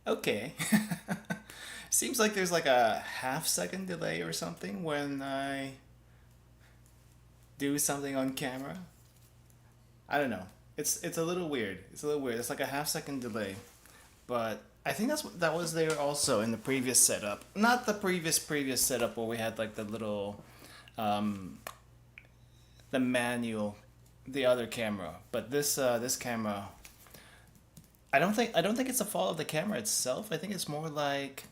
Okay. Seems like there's like a half-second delay or something when I do something on camera. I don't know. It's a little weird. It's a little weird. It's like a half-second delay. But I think that was there also in the previous setup. Not the previous setup where we had like the little um the manual, the other camera. But this camera, I don't think it's a fault of the camera itself. I think it's more like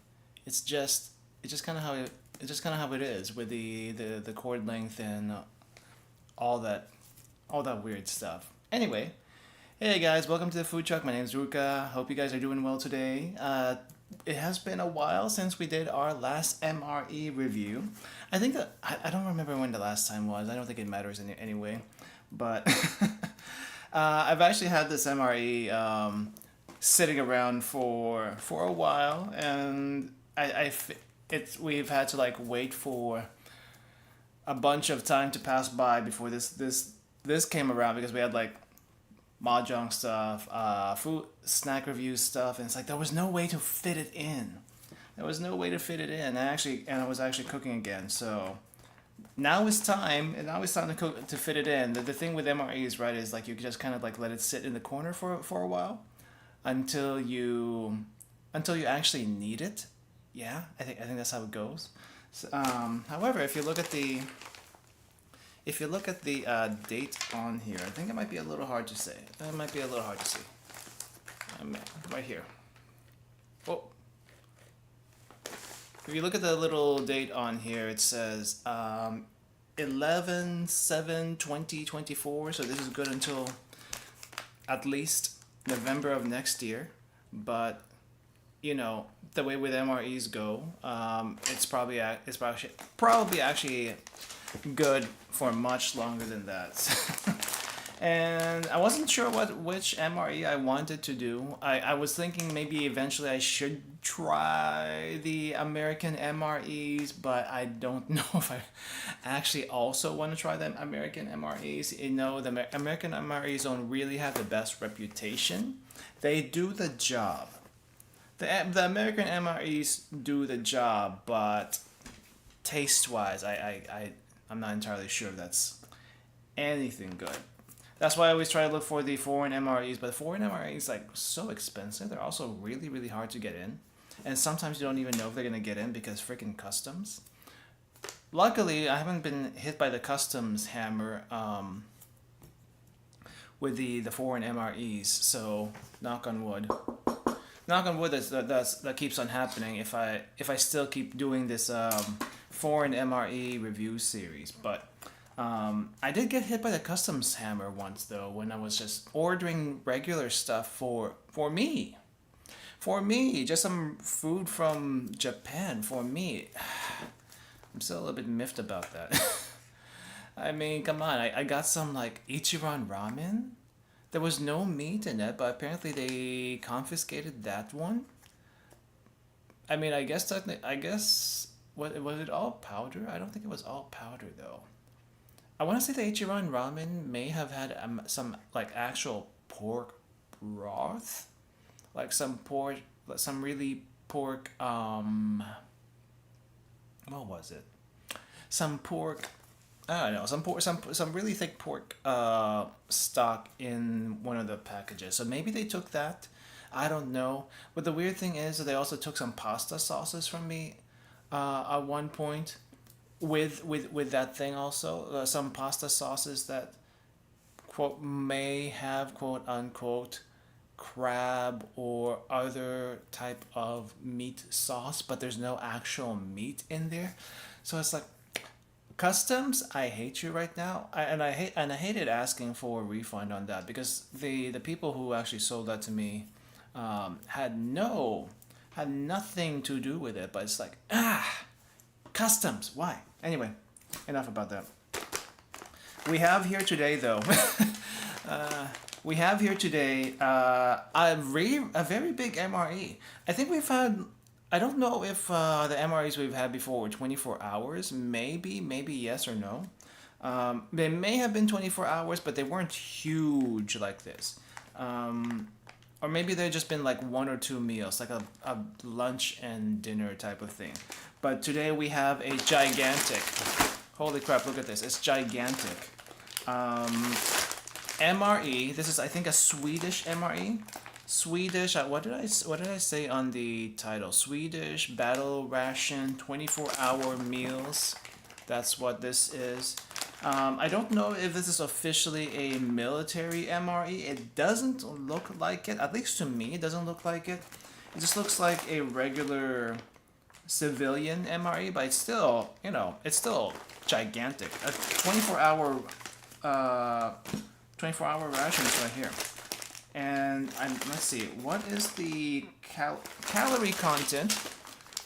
it's just it's just kind of how it's just kind of how it is with the cord length and all that all that weird stuff. Anyway, hey guys, welcome to the food truck. My name's Ruka. Hope you guys are doing well today. It has been a while since we did our last MRE review. I think that I don't remember when the last time was. I don't think it matters anyway. But I've actually had this MRE sitting around for a while, and it's we've had to like wait for a bunch of time to pass by before this came around because we had like mahjong stuff, food snack review stuff, and it's like there was no way to fit it in. There was no way to fit it in. And I was actually cooking again, so now it's time. And now it's time to cook to fit it in. The thing with MREs, right, is like you just kind of like let it sit in the corner for a while until you actually need it. Yeah, I think that's how it goes. So, however, if you look at the date on here, I think it might be a little hard to say. It might be a little hard to see. Right here. Oh. If you look at the little date on here, it says 11/7/2024. So this is good until at least November of next year. But you know the way with MREs go, it's probably actually good for much longer than that. And I wasn't sure which MRE I wanted to do. I was thinking maybe eventually I should try the American MREs, but I don't know if I actually also want to try the American MREs. You know, the American MREs don't really have the best reputation. They do the job. The American MREs do the job, but taste-wise, I'm not entirely sure if that's anything good. That's why I always try to look for the foreign MREs, but foreign MREs like so expensive. They're also really really hard to get in, and sometimes you don't even know if they're gonna get in because freaking customs. Luckily, I haven't been hit by the customs hammer with the foreign MREs, so knock on wood. Knock on wood, that keeps on happening if I still keep doing this foreign MRE review series. But I did get hit by the customs hammer once though when I was just ordering regular stuff for me, just some food from Japan for me. I'm still a little bit miffed about that. I mean, come on, I got some like Ichiran ramen. There was no meat in it, but apparently they confiscated that one. I mean, I guess what was it all powder? I don't think it was all powder though. I want to say the Ichiran ramen may have had some like actual pork broth, like some really pork. What was it? Some pork. I don't know, some really thick pork stock in one of the packages. So maybe they took that. I don't know. But the weird thing is that they also took some pasta sauces from me at one point with that thing also. Some pasta sauces that quote may have quote unquote crab or other type of meat sauce, but there's no actual meat in there. So it's like customs, I hate you right now. I hated asking for a refund on that because the people who actually sold that to me had nothing to do with it. But it's like customs. Why? Anyway, enough about that. We have here today though. We have here today a very big MRE. I think we've had. I don't know if the MREs we've had before were 24 hours. Maybe yes or no. They may have been 24 hours, but they weren't huge like this. or maybe they've just been like 1 or 2 meals, like a lunch and dinner type of thing. But today we have a gigantic, holy crap, look at this, it's gigantic. MRE, this is I think a Swedish MRE. Swedish, what did I say on the title? Swedish Battle Ration 24-hour meals. That's what this is. I don't know if this is officially a military MRE. It doesn't look like it. At least to me, it doesn't look like it. It just looks like a regular civilian MRE, but it's still, you know, it's still gigantic. A 24-hour 24-hour ration is right here. And let's see, what is the calorie content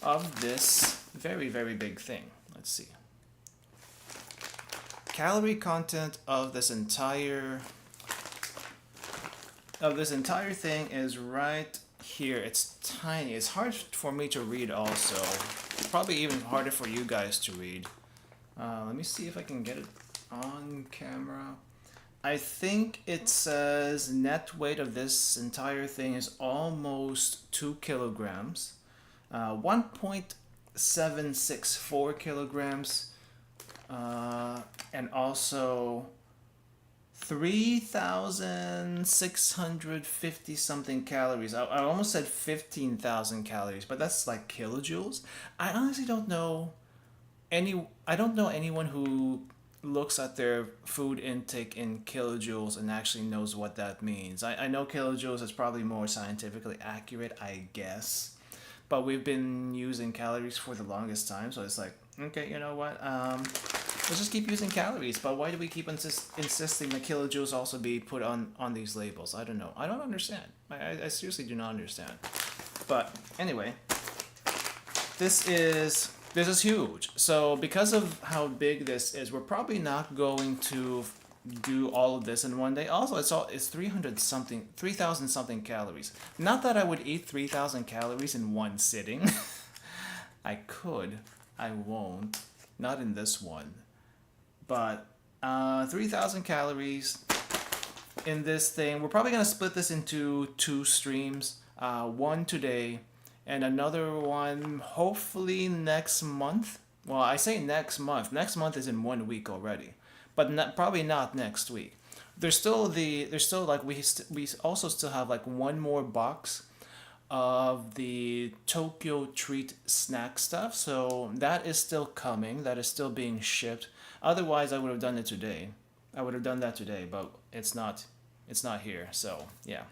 of this very, very big thing? Let's see. Calorie content of this entire thing is right here. It's tiny. It's hard for me to read also. Probably even harder for you guys to read. Let me see if I can get it on camera. I think it says net weight of this entire thing is almost 2 kilograms. 1.764 kilograms. And also 3,650 something calories. I almost said 15,000 calories, but that's like kilojoules. I honestly don't know anyone who looks at their food intake in kilojoules and actually knows what that means. I know kilojoules is probably more scientifically accurate, I guess, but we've been using calories for the longest time, so it's like, okay, you know what, let's just keep using calories. But why do we keep insisting that kilojoules also be put on these labels? I don't know. I don't understand. I seriously do not understand. But anyway, this is huge. So because of how big this is, we're probably not going to do all of this in one day. Also, it's 300 something, 3,000 something calories. Not that I would eat 3,000 calories in one sitting. I could. I won't. Not in this one. But 3,000 calories in this thing. We're probably going to split this into 2 streams. One today and another one hopefully next month. Well, I say next month. Next month is in 1 week already. But probably not next week. There's still like we also still have like one more box of the Tokyo treat snack stuff. So that is still coming. That is still being shipped. Otherwise, I would have done it today. I would have done that today, but it's not here. So yeah.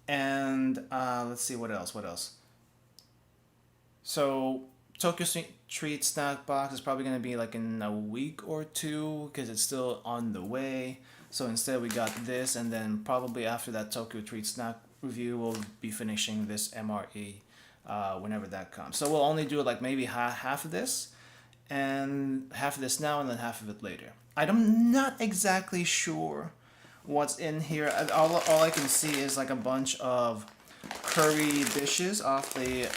And let's see what else. So Tokyo treat snack box is probably gonna be like in a week or 2 because it's still on the way. So instead we got this, and then probably after that Tokyo treat snack review, we'll be finishing this MRE whenever that comes. So we'll only do like maybe half of this, and half of this now, and then half of it later. I'm not exactly sure what's in here. All I can see is like a bunch of curry dishes off the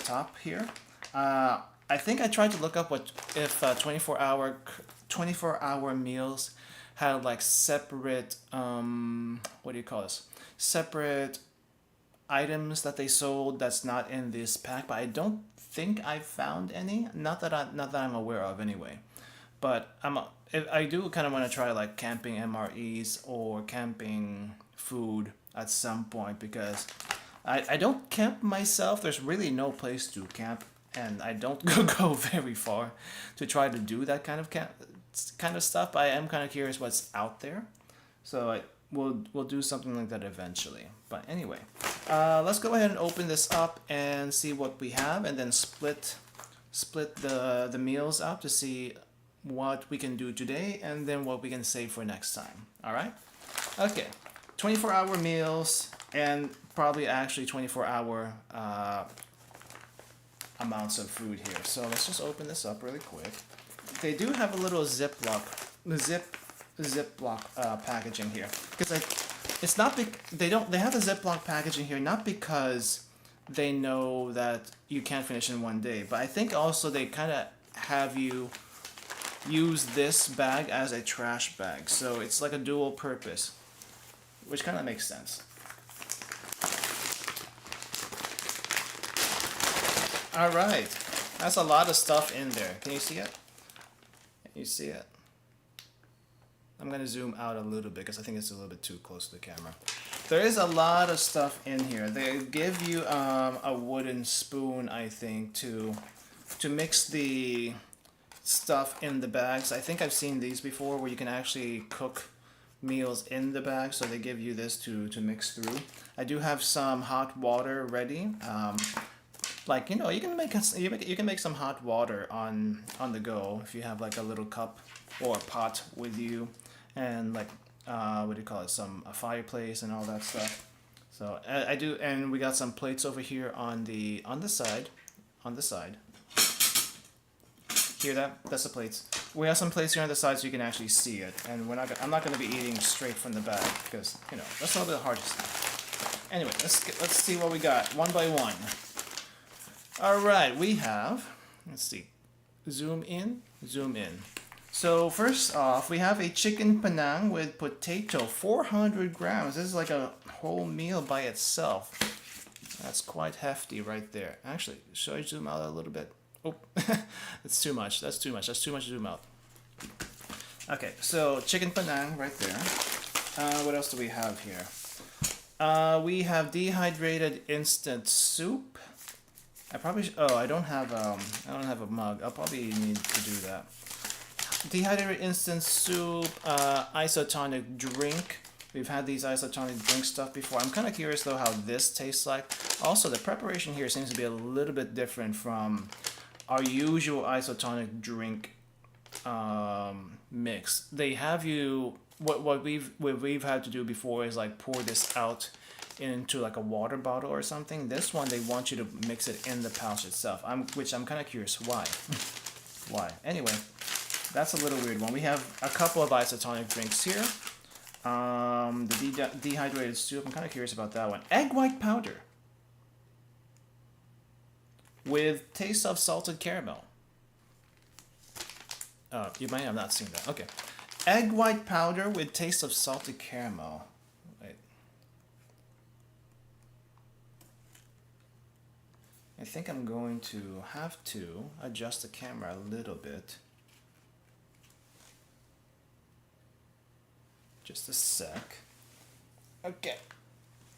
top here. I think I tried to look up if 24-hour meals had like separate what do you call this? Separate items that they sold that's not in this pack, but I don't think I found any. Not that I'm aware of anyway. But I do kind of want to try like camping MREs or camping food at some point, because I don't camp myself. There's really no place to camp, and I don't go very far to try to do that kind of stuff. But I am kind of curious what's out there, so we'll do something like that eventually. But anyway, let's go ahead and open this up and see what we have, and then split the meals up to see what we can do today, and then what we can save for next time. All right? Okay. 24-hour meals, and probably actually 24-hour amounts of food here. So let's just open this up really quick. They do have a little Ziploc packaging here, because it's not they have the Ziploc packaging here not because they know that you can't finish in one day, but I think also they kind of have you use this bag as a trash bag, so it's like a dual purpose. which kind of makes sense. All right, that's a lot of stuff in there. Can you see it? Can you see it? I'm gonna zoom out a little bit because I think it's a little bit too close to the camera. There is a lot of stuff in here. They give you a wooden spoon, I think, to mix the stuff in the bags. I think I've seen these before where you can actually cook meals in the bag, so they give you this to mix through. I do have some hot water ready. Like, you know, you can make some hot water on the go if you have like a little cup or a pot with you, and like what do you call it, a fireplace and all that stuff. So I do, and we got some plates over here on the side. Hear that? That's the plates. We have some plates here on the side so you can actually see it, and I'm not going to be eating straight from the bag because, you know, that's a little bit hard to see. Anyway, let's see what we got one by one. All right, we have, let's see, zoom in. So first off, we have a chicken penang with potato, 400 grams. This is like a whole meal by itself. That's quite hefty right there. Actually, should I zoom out a little bit? Oh, that's too much. That's too much zoom out. Okay, so chicken penang right there. What else do we have here? We have dehydrated instant soup. I don't have a mug. I'll probably need to do that. Dehydrated instant soup, isotonic drink. We've had these isotonic drink stuff before. I'm kind of curious though how this tastes like. Also, the preparation here seems to be a little bit different from our usual isotonic drink mix. They have you, what we've had to do before is like pour this out into like a water bottle or something. This one, they want you to mix it in the pouch itself. Which I'm kind of curious why. Why? Anyway, that's a little weird one. We have a couple of isotonic drinks here. The dehydrated soup, I'm kind of curious about that one. Egg white powder with taste of salted caramel. You might have not seen that. Okay. Egg white powder with taste of salted caramel. Wait. I think I'm going to have to adjust the camera a little bit. Just a sec. Okay.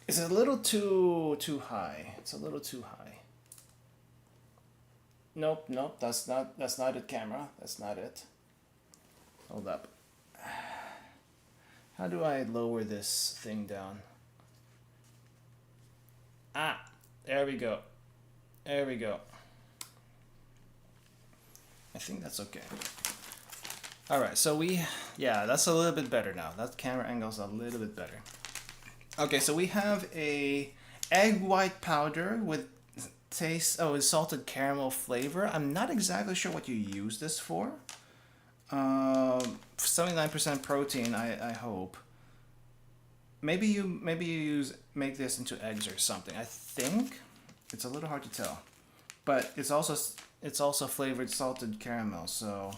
It's a little too high. It's a little too high. Nope, that's not it, camera. That's not it. Hold up. How do I lower this thing down? Ah, there we go. There we go. I think that's okay. Alright, so yeah, that's a little bit better now. That camera angle's a little bit better. Okay, so we have a egg white powder with with salted caramel flavor. I'm not exactly sure what you use this for. 79% protein, I hope. Maybe you make this into eggs or something. I think it's a little hard to tell, but it's also flavored salted caramel. So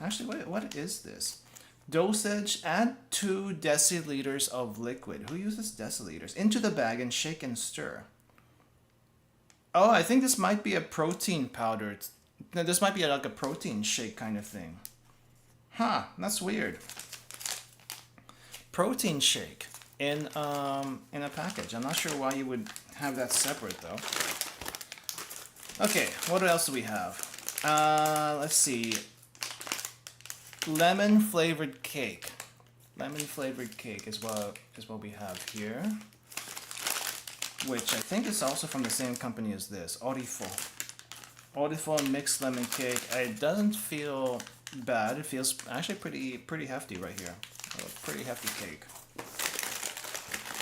actually, what is this? Dosage: add 2 deciliters of liquid. Who uses deciliters? Into the bag and shake and stir. Oh, I think this might be a protein powder. No, this might be like a protein shake kind of thing. Huh, that's weird. Protein shake in a package. I'm not sure why you would have that separate though. Okay, what else do we have? Let's see. Lemon flavored cake. Lemon flavored cake is what we have here. Which I think is also from the same company as this, Orifo. Orifo mixed lemon cake. It doesn't feel bad. It feels actually pretty hefty right here. A pretty hefty cake.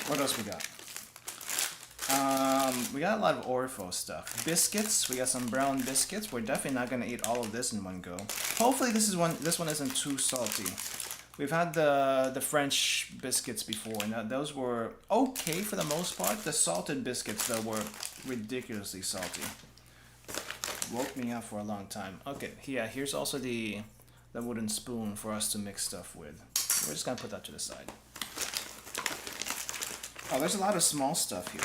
What else we got? We got a lot of Orifo stuff. Biscuits. We got some brown biscuits. We're definitely not gonna eat all of this in one go. Hopefully this one isn't too salty. We've had the French biscuits before, and those were okay for the most part. The salted biscuits, though, were ridiculously salty. Woke me up for a long time. Okay, yeah, here's also the wooden spoon for us to mix stuff with. We're just gonna put that to the side. Oh, there's a lot of small stuff here.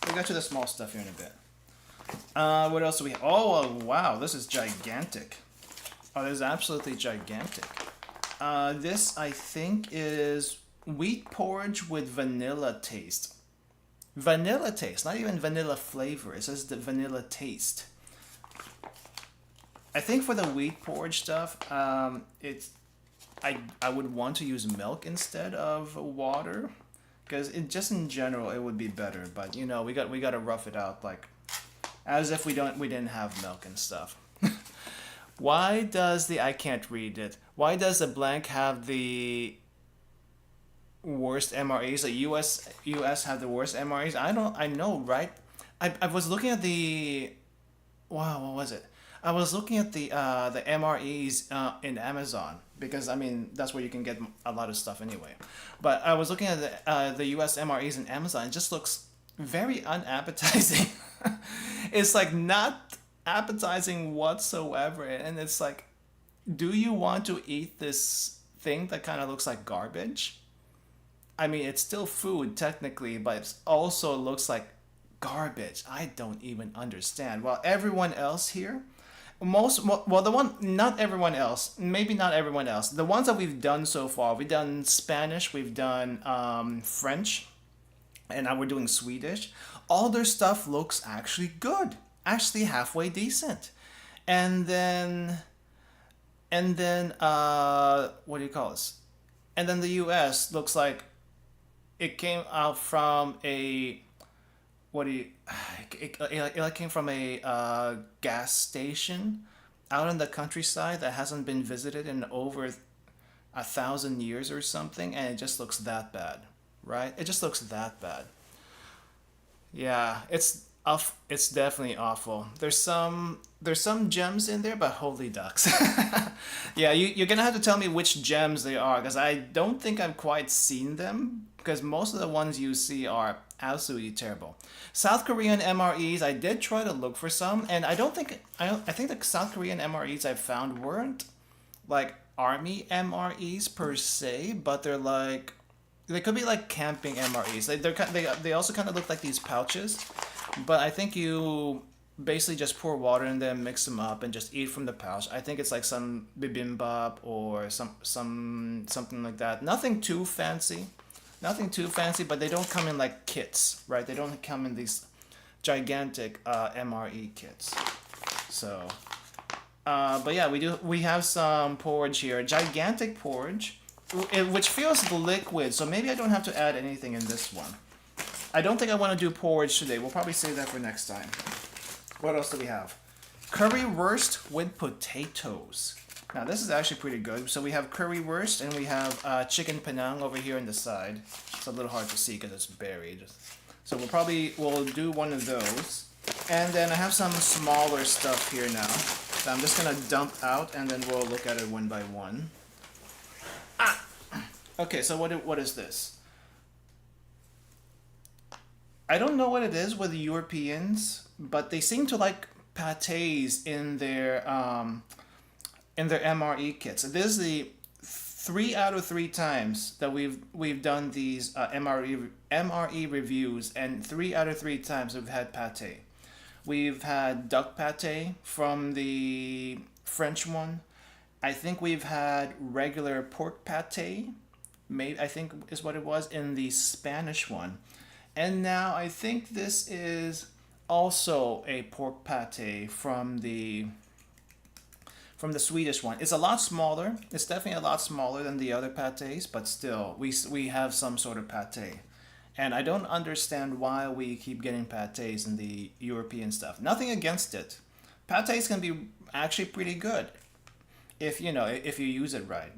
We'll get to the small stuff here in a bit. What else do we have? Oh, wow, this is gigantic. Oh, this is absolutely gigantic. This, I think, is wheat porridge with vanilla taste. Vanilla taste, not even vanilla flavor. It says the vanilla taste. I think for the wheat porridge stuff, I would want to use milk instead of water, because just in general it would be better. But you know, we got to rough it out like as if we didn't have milk and stuff. Why does I can't read it. Why does the blank have the worst MREs? The US have the worst MREs. I know, right? I was looking at the, wow, what was it? I was looking at the MREs in Amazon, because I mean that's where you can get a lot of stuff anyway. But I was looking at the US MREs in Amazon. It just looks very unappetizing. It's like not appetizing whatsoever, and it's like, do you want to eat this thing that kind of looks like garbage? I mean, it's still food technically, but it also looks like garbage. I don't even understand. Well, everyone else here, not everyone else, maybe not everyone else. The ones that we've done so far, we've done Spanish, we've done French, and now we're doing Swedish. All their stuff looks actually good, actually halfway decent. And then what do you call this? And then the US looks like it came out from a, what do you, it came from a gas station out in the countryside that hasn't been visited in over 1,000 years or something, and it just looks that bad, right? It just looks that bad. Yeah, it's definitely awful. There's some gems in there, but holy ducks. Yeah, you're gonna have to tell me which gems they are, because I don't think I've quite seen them, because most of the ones you see are absolutely terrible. South Korean MREs, I did try to look for some, and I think the South Korean MREs I found weren't like army MREs per se, but they're like, they could be like camping MREs. They also kind of look like these pouches, but I think you basically just pour water in them, mix them up, and just eat from the pouch. I think it's like some bibimbap or something like that. Nothing too fancy, but they don't come in like kits, right? They don't come in these gigantic MRE kits. So, but yeah, we have some porridge here, gigantic porridge, which feels liquid. So maybe I don't have to add anything in this one. I don't think I want to do porridge today. We'll probably save that for next time. What else do we have? Currywurst with potatoes. Now this is actually pretty good. So we have currywurst and we have chicken penang over here on the side. It's a little hard to see because it's buried. So we'll do one of those. And then I have some smaller stuff here now that I'm just gonna dump out, and then we'll look at it one by one. Okay, so what is this? I don't know what it is with the Europeans, but they seem to like pâtés in their MRE kits. This is the 3 out of 3 times that we've done these MRE reviews, and 3 out of 3 times we've had pâté. We've had duck pâté from the French one. I think we've had regular pork pâté, I think is what it was, in the Spanish one. And now I think this is also a pork pâté from the Swedish one. It's a lot smaller. It's definitely a lot smaller than the other pâtés, but still, we have some sort of pâté. And I don't understand why we keep getting pâtés in the European stuff. Nothing against it. Pâtés can be actually pretty good if you use it right,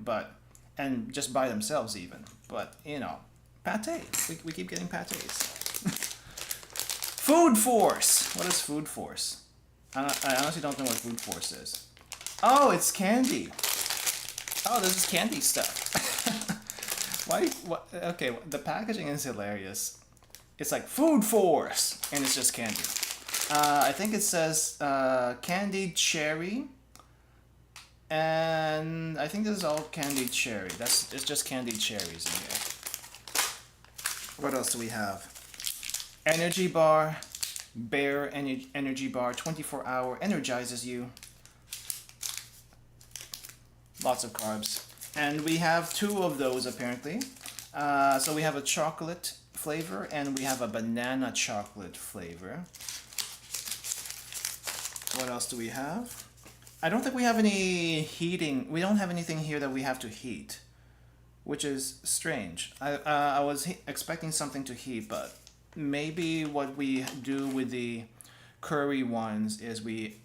and just by themselves even. But pâté. We keep getting pâtés. Food Force. What is Food Force? I honestly don't know what Food Force is. Oh, it's candy. Oh, this is candy stuff. Why? What? Okay, the packaging is hilarious. It's like Food Force, and it's just candy. I think it says candied cherry, and I think this is all candied cherry. It's just candied cherries in here. What else do we have? Energy bar, Bear energy bar, 24-hour, energizes you. Lots of carbs. And we have 2 of those apparently. So we have a chocolate flavor and we have a banana chocolate flavor. What else do we have? I don't think we have any heating. We don't have anything here that we have to heat, which is strange. I was expecting something to heat, but maybe what we do with the curry ones is we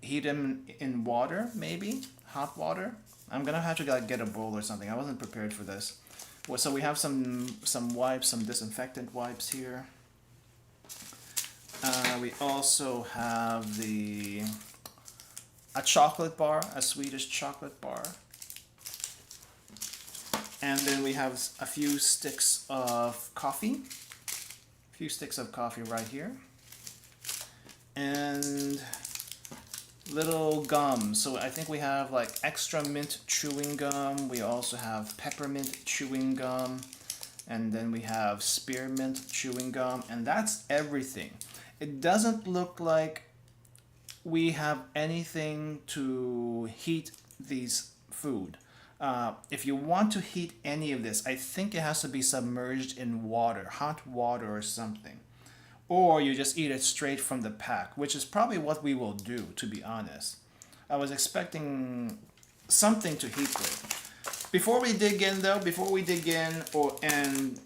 heat them in water, maybe hot water. I'm gonna have to like get a bowl or something. I wasn't prepared for this. Well, so we have some wipes, some disinfectant wipes here. We also have a chocolate bar, a Swedish chocolate bar. And then we have a few sticks of coffee. A few sticks of coffee right here. And little gum. So I think we have like extra mint chewing gum. We also have peppermint chewing gum. And then we have spearmint chewing gum. And that's everything. It doesn't look like we have anything to heat these food. If you want to heat any of this, I think it has to be submerged in water, hot water or something. Or you just eat it straight from the pack, which is probably what we will do, to be honest. I was expecting something to heat with. Before we dig in though, before we dig in and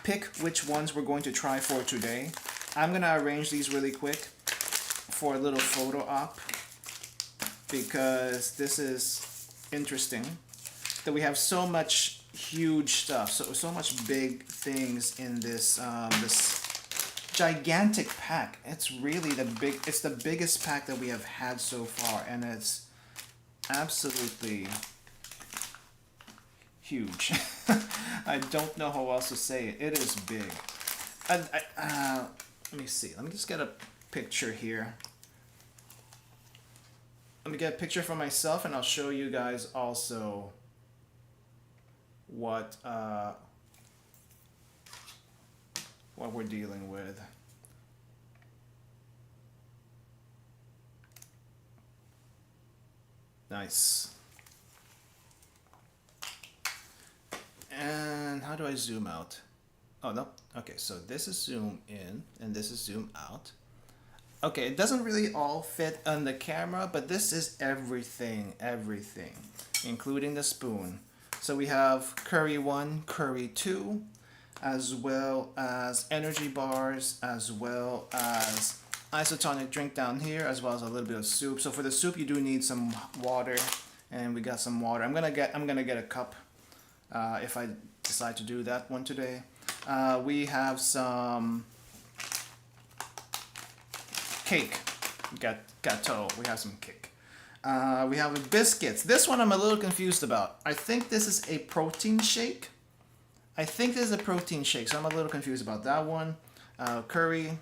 pick which ones we're going to try for today, I'm gonna arrange these really quick for a little photo op because this is interesting that we have so much huge stuff, so much big things in this this gigantic pack. It's really it's the biggest pack that we have had so far, and it's absolutely huge. I don't know how else to say it. It is big. Let me see. Let me just get a picture here. Let me get a picture for myself, and I'll show you guys also what we're dealing with. Nice. And how do I zoom out? Oh, no. Okay, so this is zoom in and this is zoom out. Okay, it doesn't really all fit on the camera, but this is everything, including the spoon. So we have curry 1, curry 2, as well as energy bars, as well as isotonic drink down here, as well as a little bit of soup. So for the soup, you do need some water, and we got some water. I'm gonna get a cup if I decide to do that one today. We have some cake, gâteau. We have some cake. We have biscuits. This one I'm a little confused about. I think this is a protein shake. So I'm a little confused about that one. Curry.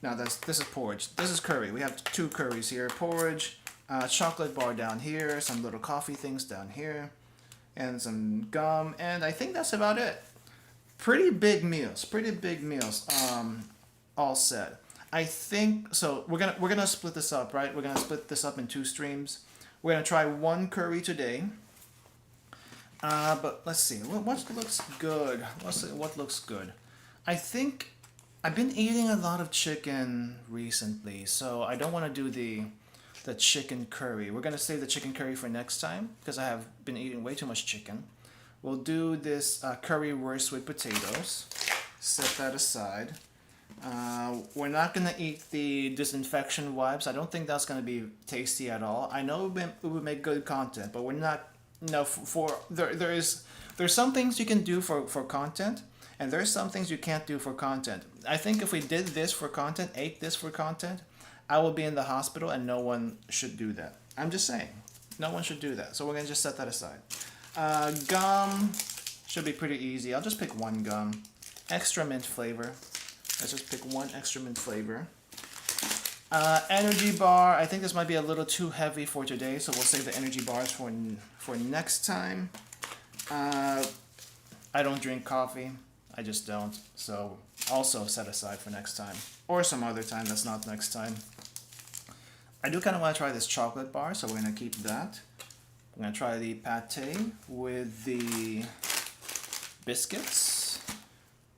No, this is porridge. This is curry. We have 2 curries here. Porridge, chocolate bar down here, some little coffee things down here, and some gum, and I think that's about it. Pretty big meals. All set. I think so. We're gonna split this up, right? We're gonna split this up in 2 streams. We're gonna try 1 curry today. But let's see. What looks good? What looks good? I think I've been eating a lot of chicken recently, so I don't want to do the chicken curry. We're gonna save the chicken curry for next time because I have been eating way too much chicken. We'll do this currywurst with potatoes. Set that aside. We're not gonna eat the disinfection wipes. I don't think that's gonna be tasty at all. I know it would make good content, but we're not. No, there's some things you can do for content, and there's some things you can't do for content. I think if we did this for content, ate this for content, I will be in the hospital, and no one should do that. I'm just saying, no one should do that. So we're gonna just set that aside. Gum should be pretty easy. I'll just pick 1 gum. Extra mint flavor. Let's just pick 1 extra mint flavor. Energy bar, I think this might be a little too heavy for today, so we'll save the energy bars for next time. I don't drink coffee, I just don't, so also set aside for next time, or some other time that's not next time. I do kind of want to try this chocolate bar, so we're going to keep that. I'm going to try the pate with the biscuits.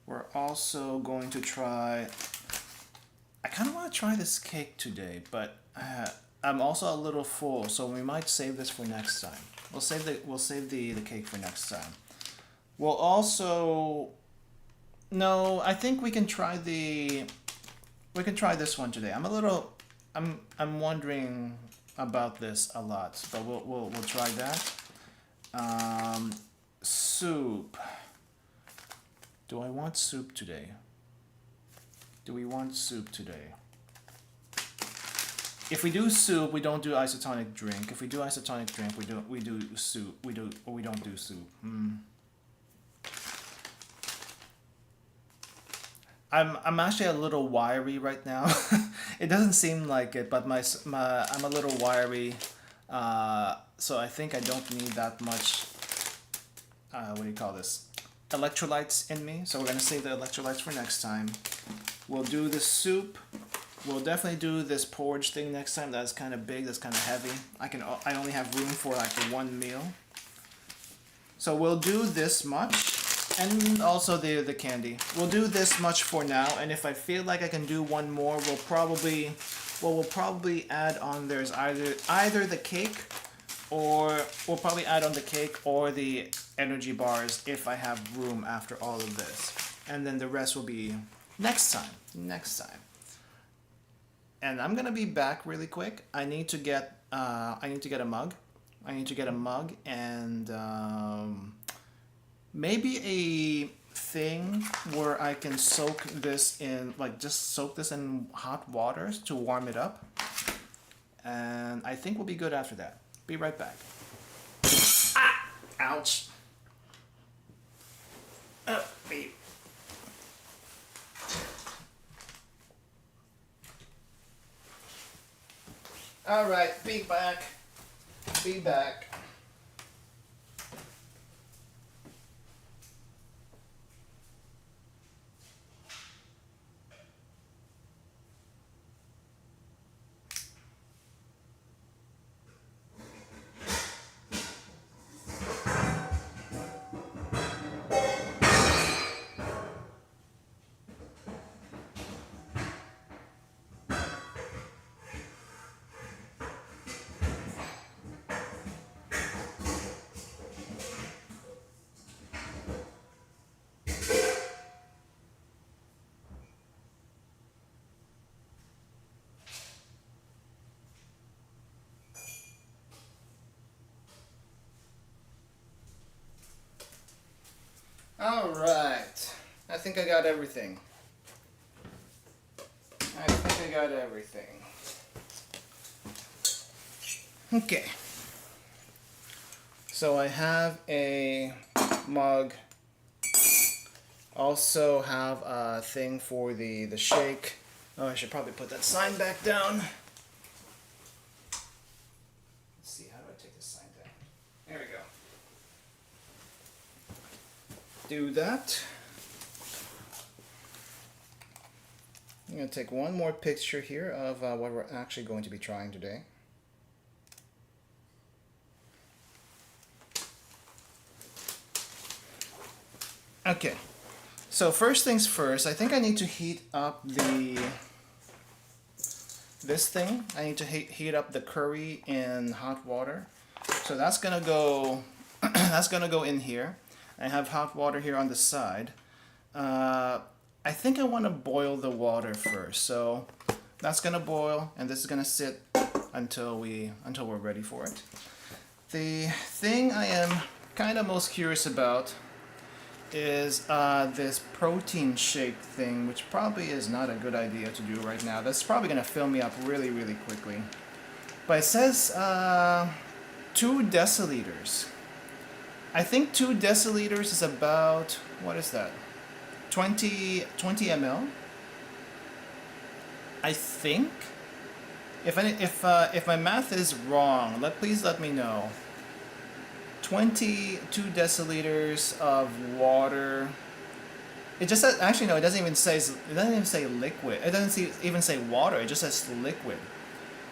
We're also going to try, I kind of want to try this cake today, but I'm also a little full, so we might save this for next time. We'll save the cake for next time. We'll also, no, I think we can try this one today. I'm wondering about this a lot, but we'll try that. Soup. Do I want soup today? Do we want soup today? If we do soup, we don't do isotonic drink. If we do isotonic drink, we do soup. We don't do soup. I'm actually a little wiry right now. It doesn't seem like it, but I'm a little wiry, so I think I don't need that much. What do you call this? Electrolytes in me. So we're gonna save the electrolytes for next time. We'll do the soup. We'll definitely do this porridge thing next time. That's kind of big. That's kind of heavy. I only have room for like one meal. So we'll do this much. And also the candy. We'll do this much for now, and if I feel like I can do one more, we'll probably add on. There's either the cake, or we'll probably add on the cake or the energy bars if I have room after all of this, and then the rest will be next time. And I'm gonna be back really quick. I need to get a mug. And maybe a thing where I can soak this in, like just soak this in hot water to warm it up. And I think we'll be good after that. Be right back. Ah! Ouch. Oh, wait. All right, be back. Be back. All right, I think I got everything. Okay. So I have a mug. Also have a thing for the shake. Oh, I should probably put that sign back down. Let's see, how do I take this sign down? There we go. Do that. I'm going to take one more picture here of what we're actually going to be trying today. Okay, so first things first, I think I need to heat up this thing. I need to heat up the curry in hot water. So that's gonna go that's gonna go in here. I have hot water here on the side. I think I want to boil the water first. So that's gonna boil, and this is gonna sit until we're ready for it. The thing I am kind of most curious about is this protein shake thing, which probably is not a good idea to do right now. That's probably gonna fill me up really quickly. But it says 2 deciliters. I think 2 deciliters is about, what is that? 20 ml? I think. If my math is wrong, please let me know. 22 deciliters of water. It just says, actually no, it doesn't even say liquid. It doesn't even say water. It just says liquid.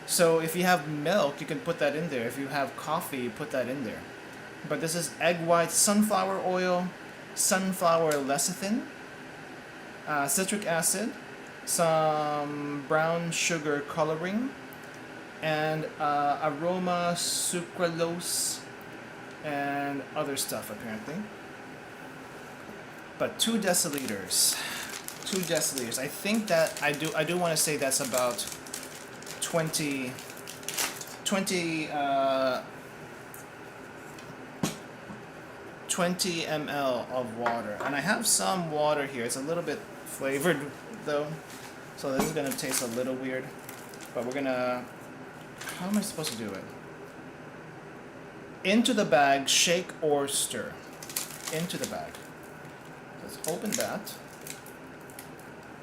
So if you have milk, you can put that in there. If you have coffee, you put that in there. But this is egg white, sunflower oil, sunflower lecithin, citric acid, some brown sugar coloring, and aroma sucralose, and other stuff apparently. But 2 deciliters. 2 deciliters. I think that I do want to say that's about 20 ml of water. And I have some water here. It's a little bit flavored though. So this is going to taste a little weird. But we're going to... How am I supposed to do it? Into the bag, shake or stir. Into the bag. Let's open that.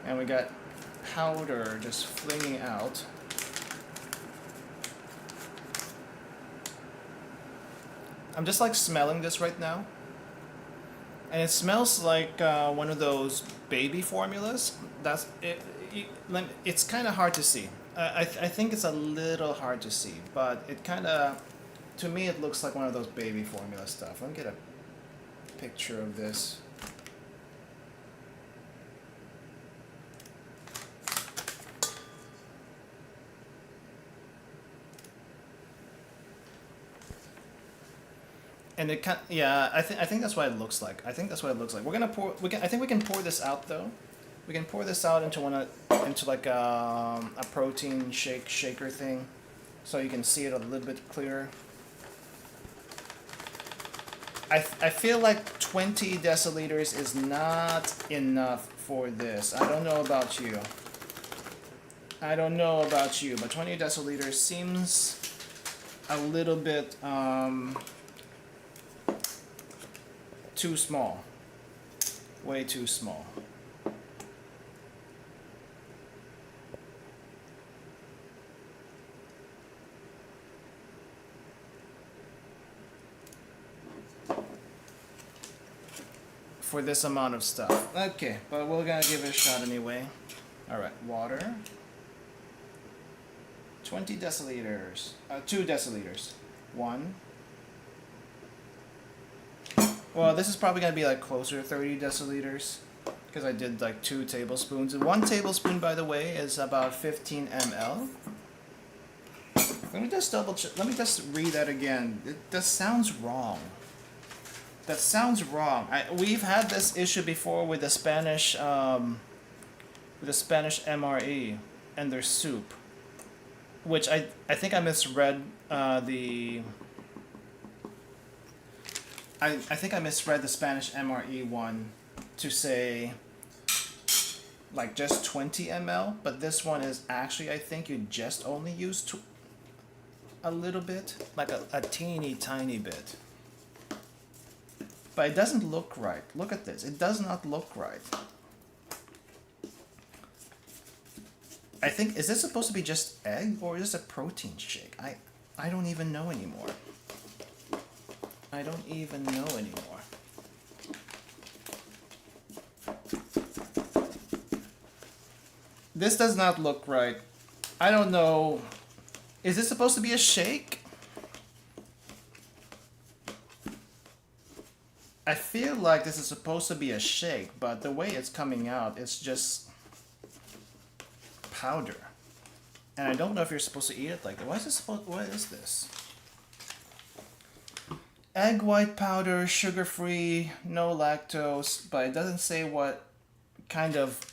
And we got powder just flinging out. I'm just like smelling this right now. And it smells like one of those baby formulas. That's it. It's kind of hard to see. I think it's a little hard to see, but it kind of, to me, it looks like one of those baby formula stuff. Let me get a picture of this. And it kind, yeah, I think that's what it looks like. I think that's what it looks like. We're gonna pour. I think we can pour this out though. We can pour this out into like a protein shaker thing, so you can see it a little bit clearer. I feel like 20 deciliters is not enough for this. I don't know about you. But 20 deciliters seems a little bit too small. Way too small. For this amount of stuff. Okay, but we're gonna give it a shot anyway. Alright, water. 20 deciliters. 2 deciliters. 1. Well, this is probably gonna be like closer to 30 deciliters. Because I did like 2 tablespoons. And 1 tablespoon, by the way, is about 15 ml. Let me just double check. Let me just read that again. That sounds wrong. That sounds wrong. We've had this issue before with the Spanish MRE and their soup, which I think I misread the. I think I misread the Spanish MRE one to say like just 20 ml, but this one is actually, I think you just only use a little bit, like a teeny tiny bit. But it doesn't look right. Look at this. It does not look right. I think, is this supposed to be just egg or is this a protein shake? I don't even know anymore. I don't even know anymore. This does not look right. I don't know. Is this supposed to be a shake? I feel like this is supposed to be a shake, but the way it's coming out, it's just powder. And I don't know if you're supposed to eat it like that. What is this? Egg white powder, sugar-free, no lactose, but it doesn't say what kind of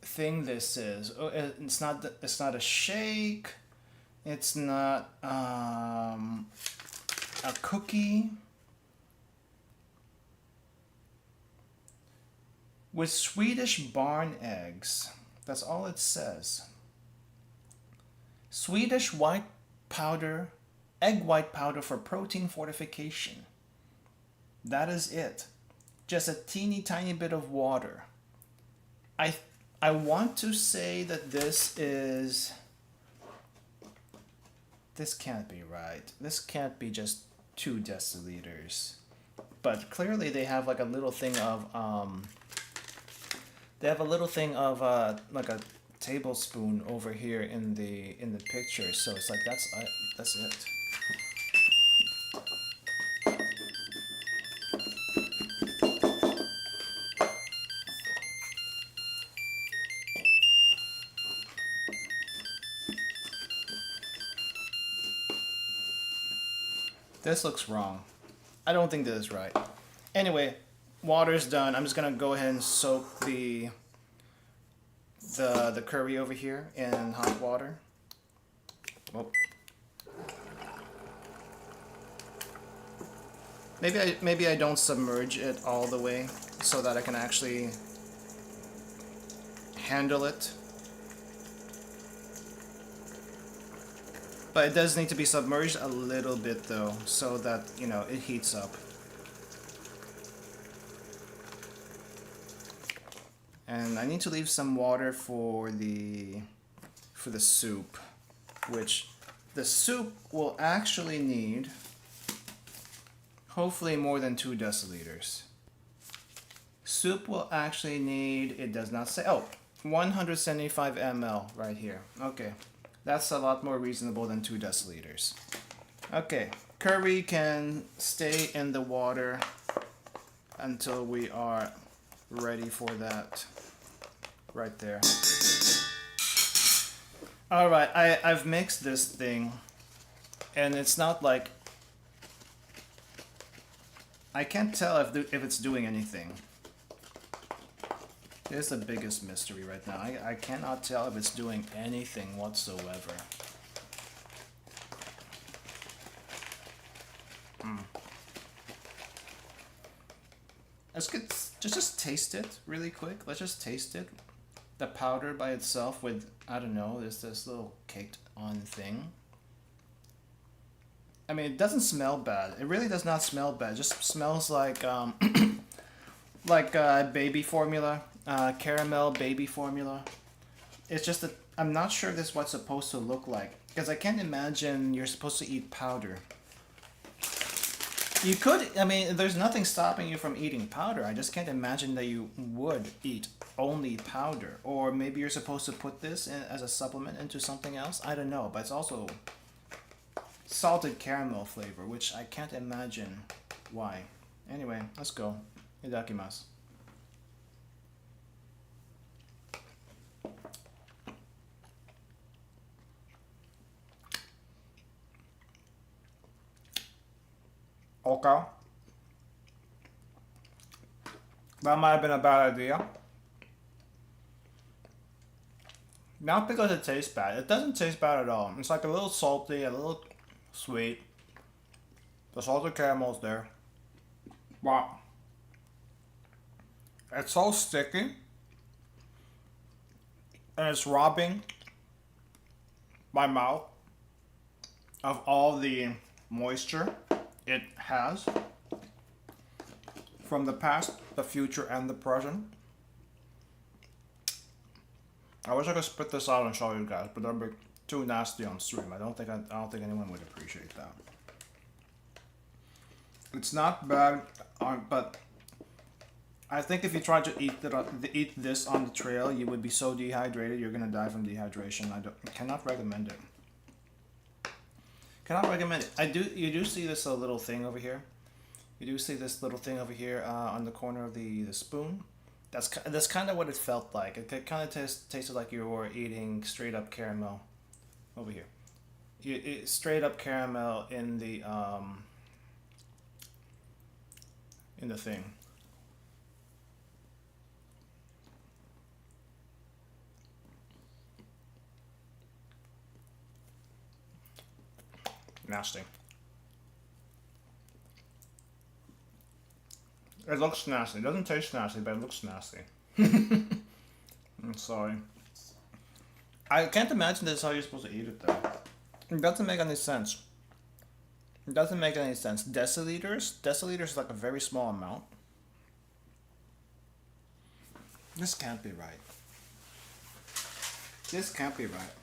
thing this is. It's not a shake. It's not a cookie. With Swedish barn eggs. That's all it says. Swedish white powder, egg white powder for protein fortification. That is it. Just a teeny tiny bit of water. I want to say that this is This can't be right. This can't be just 2 deciliters. But clearly they have like a little thing of they have a little thing of like a tablespoon over here in the picture. So it's like that's it. This looks wrong. I don't think this is right. Anyway, water's done. I'm just gonna go ahead and soak the curry over here in hot water. Well, maybe I don't submerge it all the way so that I can actually handle it. But it does need to be submerged a little bit though, so that, you know, it heats up. And I need to leave some water for the soup, which the soup will actually need hopefully more than 2 deciliters. Soup will actually need, it does not say, oh, 175 ml right here. Okay. That's a lot more reasonable than 2 deciliters. Okay, curry can stay in the water until we are ready for that. Right there. Alright, I've mixed this thing, and it's not like... I can't tell if it's doing anything. This is the biggest mystery right now. I cannot tell if it's doing anything whatsoever. Let's just taste it really quick. Let's just taste it. The powder by itself with, I don't know, there's this little caked on thing. I mean, it doesn't smell bad. It really does not smell bad. It just smells like baby formula. Caramel baby formula. It's just that I'm not sure this is what it's supposed to look like, because I can't imagine you're supposed to eat powder. You could, I mean, there's nothing stopping you from eating powder. I just can't imagine that you would eat only powder. Or maybe you're supposed to put this in as a supplement into something else. I don't know, but it's also salted caramel flavor, which I can't imagine why. Anyway, let's go. Itadakimasu. Okay. That might have been a bad idea. Not because it tastes bad. It doesn't taste bad at all. It's like a little salty, a little sweet. The salted caramel's there. Wow. It's so sticky. And it's robbing my mouth of all the moisture it has from the past, the future, and the present. I wish I could spit this out and show you guys, but that'd be too nasty on stream. I don't think anyone would appreciate that. It's not bad, but I think if you try to eat this on the trail, you would be so dehydrated you're gonna die from dehydration. I cannot recommend it. Cannot recommend it. You do see this little thing over here. You do see this little thing over here on the corner of the spoon. That's kind of what it felt like. It kind of tasted like you were eating straight up caramel. Over here, straight up caramel in the thing. Nasty. It looks nasty. It doesn't taste nasty, but it looks nasty. I'm sorry. I can't imagine that's how you're supposed to eat it though. It doesn't make any sense. It doesn't make any sense. Deciliters is like a very small amount. This can't be right. This can't be right.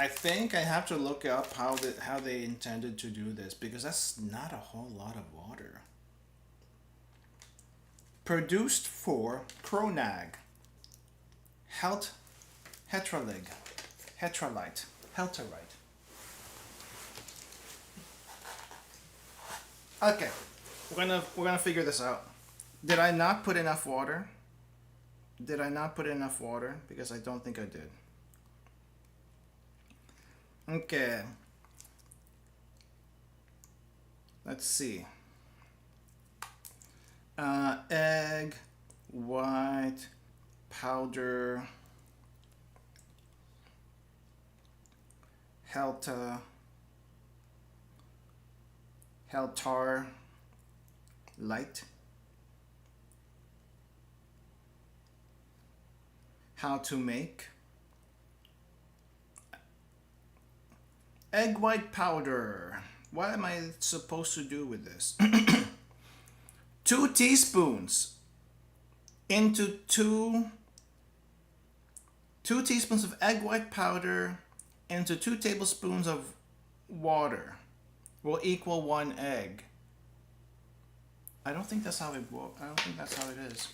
I think I have to look up how they intended to do this, because that's not a whole lot of water. Produced for Cronag, Heterolite, Helterite. Okay, we're gonna figure this out. Did I not put enough water? Did I not put enough water? Because I don't think I did. Okay. Let's see. Egg, white, powder, Heltar, light. How to make egg white powder. What am I supposed to do with this? 2 teaspoons into 2 teaspoons of egg white powder into 2 tablespoons of water will equal 1 egg. I don't think that's how it works. I don't think that's how it is.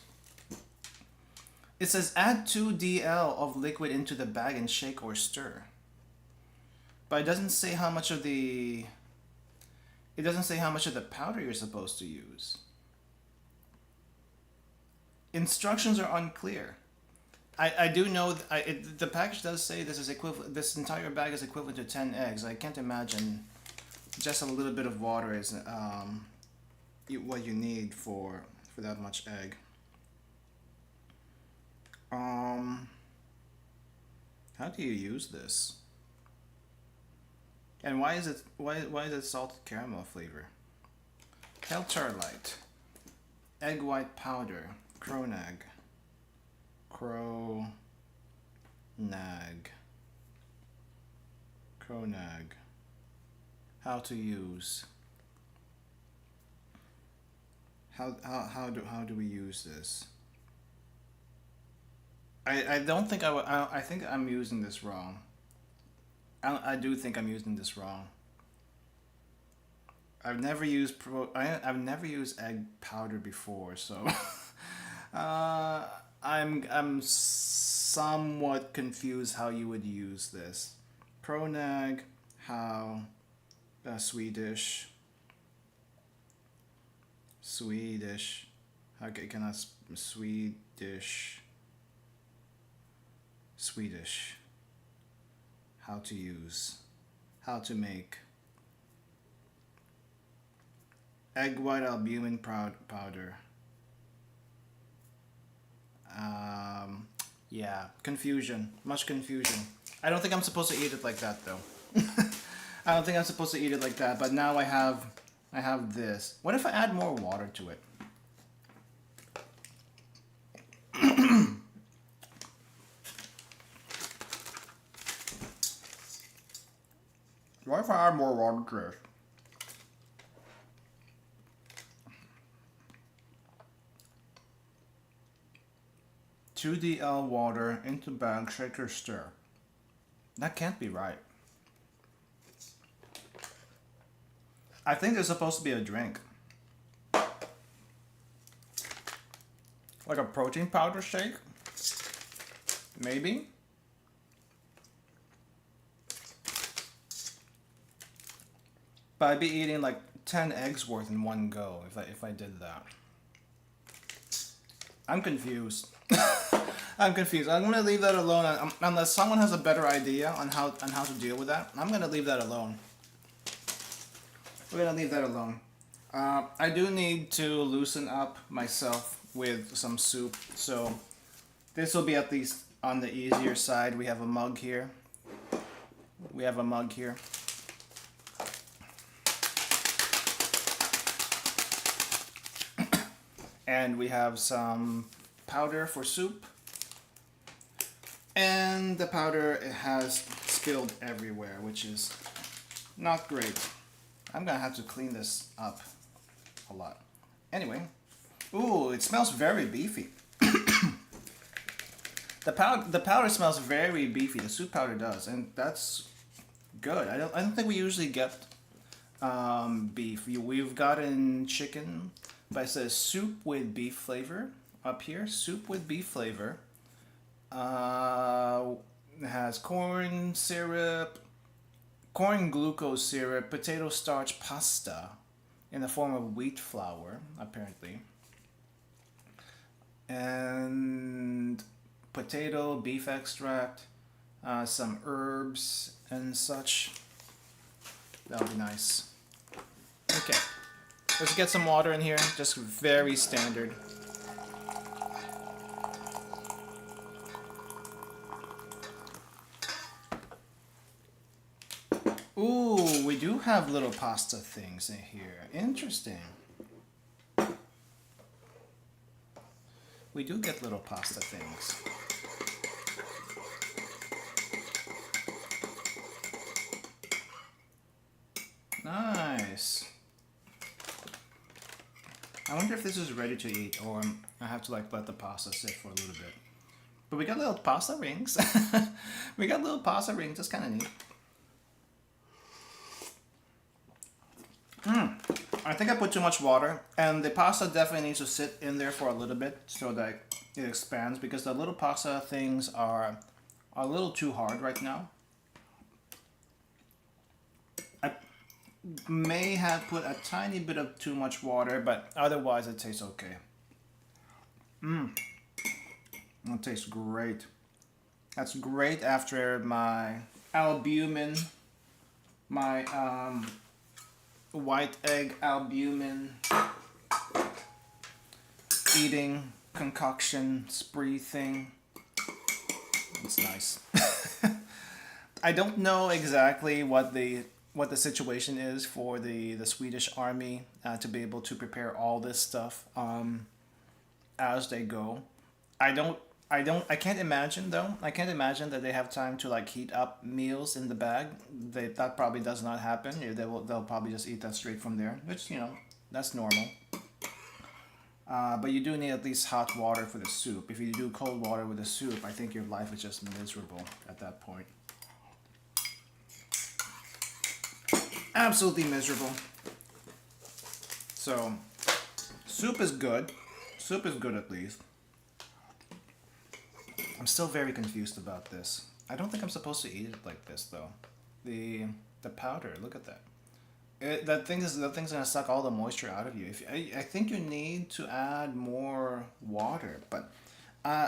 It says add 2 dl of liquid into the bag and shake or stir. But it doesn't say how much of the powder you're supposed to use. Instructions are unclear. I do know the package does say this is equivalent. This entire bag is equivalent to 10 eggs. I can't imagine just a little bit of water is what you need for that much egg. How do you use this? And why is it salted caramel flavor? Heltarlite, egg white powder, Cronag. How to use? How do we use this? I don't think I think I'm using this wrong. I do think I'm using this wrong. I've never used egg powder before, so I'm somewhat confused how you would use this. Pronag, how Swedish. Okay, can I Swedish. How to use. How to make. Egg white albumin powder. Yeah, confusion. Much confusion. I don't think I'm supposed to eat it like that though. I don't think I'm supposed to eat it like that, but now I have this. What if I add more water to it? What if I add more water to this? 2 dl water into bag, shake or stir. That can't be right. I think there's supposed to be a drink. Like a protein powder shake? Maybe? But I'd be eating like 10 eggs worth in one go if I did that. I'm confused. I'm confused. I'm gonna leave that alone unless someone has a better idea on how to deal with that. I'm gonna leave that alone. We're gonna leave that alone. I do need to loosen up myself with some soup, so this will be at least on the easier side. We have a mug here. And we have some powder for soup. And the powder, it has spilled everywhere, which is not great. I'm gonna have to clean this up a lot. Anyway, ooh, it smells very beefy. The powder smells very beefy. The soup powder does, and that's good. I don't think we usually get beef. We've gotten chicken, but it says soup with beef flavor up here. Soup with beef flavor. It has corn syrup, corn glucose syrup, potato starch pasta in the form of wheat flour, apparently. And potato, beef extract, some herbs and such. That'll be nice. Okay, let's get some water in here, just very standard. Ooh, we do have little pasta things in here. Interesting. We do get little pasta things. Nice. I wonder if this is ready to eat, or I have to like let the pasta sit for a little bit. But we got little pasta rings. We got little pasta rings. That's kind of neat. I think I put too much water, and the pasta definitely needs to sit in there for a little bit so that it expands, because the little pasta things are a little too hard right now. I may have put a tiny bit of too much water, but otherwise it tastes okay. It tastes great. That's great after my albumin, my white egg albumin eating concoction spree thing. It's nice. I don't know exactly what the situation is for the Swedish army to be able to prepare all this stuff as they go. I can't imagine though. I can't imagine that they have time to like heat up meals in the bag. That probably does not happen. They'll probably just eat that straight from there, which, you know, that's normal. But you do need at least hot water for the soup. If you do cold water with the soup, I think your life is just miserable at that point. Absolutely miserable. So, soup is good. Soup is good at least. I'm still very confused about this. I don't think I'm supposed to eat it like this though. The powder, look at that. That thing's gonna suck all the moisture out of you. I think you need to add more water, but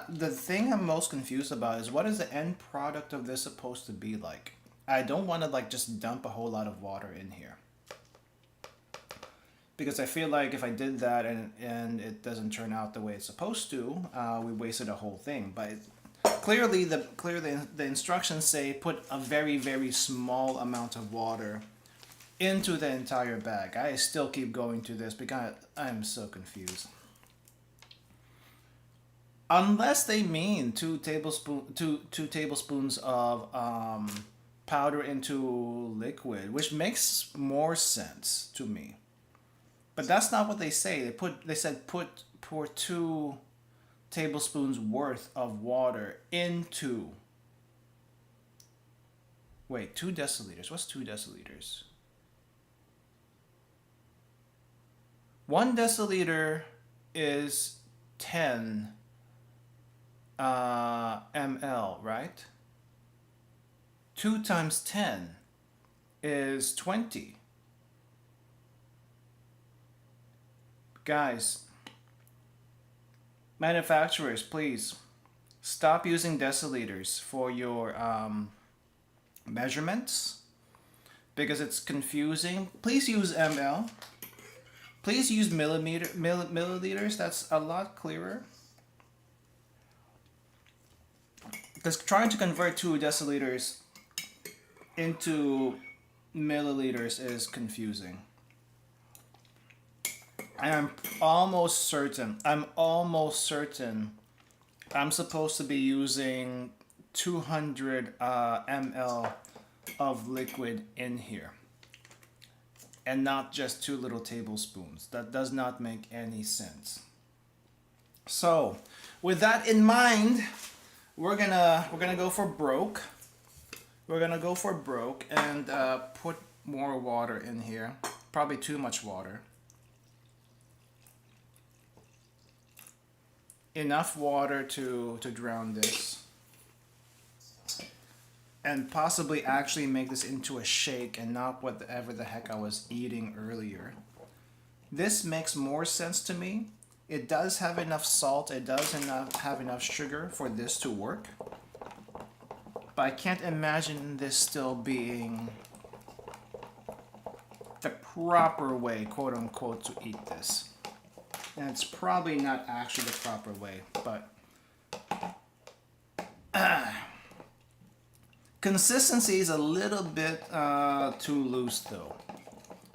the thing I'm most confused about is what is the end product of this supposed to be like? I don't want to like just dump a whole lot of water in here, because I feel like if I did that and it doesn't turn out the way it's supposed to, we wasted a whole thing. But clearly the instructions say put a very, very small amount of water into the entire bag. I still keep going to this because I'm so confused. Unless they mean two tablespoons of powder into liquid, which makes more sense to me. But that's not what they say. They said pour 2 tablespoons worth of water into. Wait, 2 deciliters. What's 2 deciliters? 1 deciliter is 10 ml, right? 2 times 10 is 20. Guys, manufacturers, please stop using deciliters for your measurements, because it's confusing. Please use ml. Please use milliliters. That's a lot clearer. Because trying to convert 2 deciliters into milliliters is confusing. And I'm almost certain I'm supposed to be using 200 ml of liquid in here, and not just 2 little tablespoons. That does not make any sense. So, with that in mind, we're gonna go for broke. we're gonna go for broke and put more water in here. Probably too much water. Enough water to drown this. And possibly actually make this into a shake and not whatever the heck I was eating earlier. This makes more sense to me. It does have enough salt, it does have enough sugar for this to work. But I can't imagine this still being the proper way, quote unquote, to eat this. And it's probably not actually the proper way, but consistency is a little bit too loose though.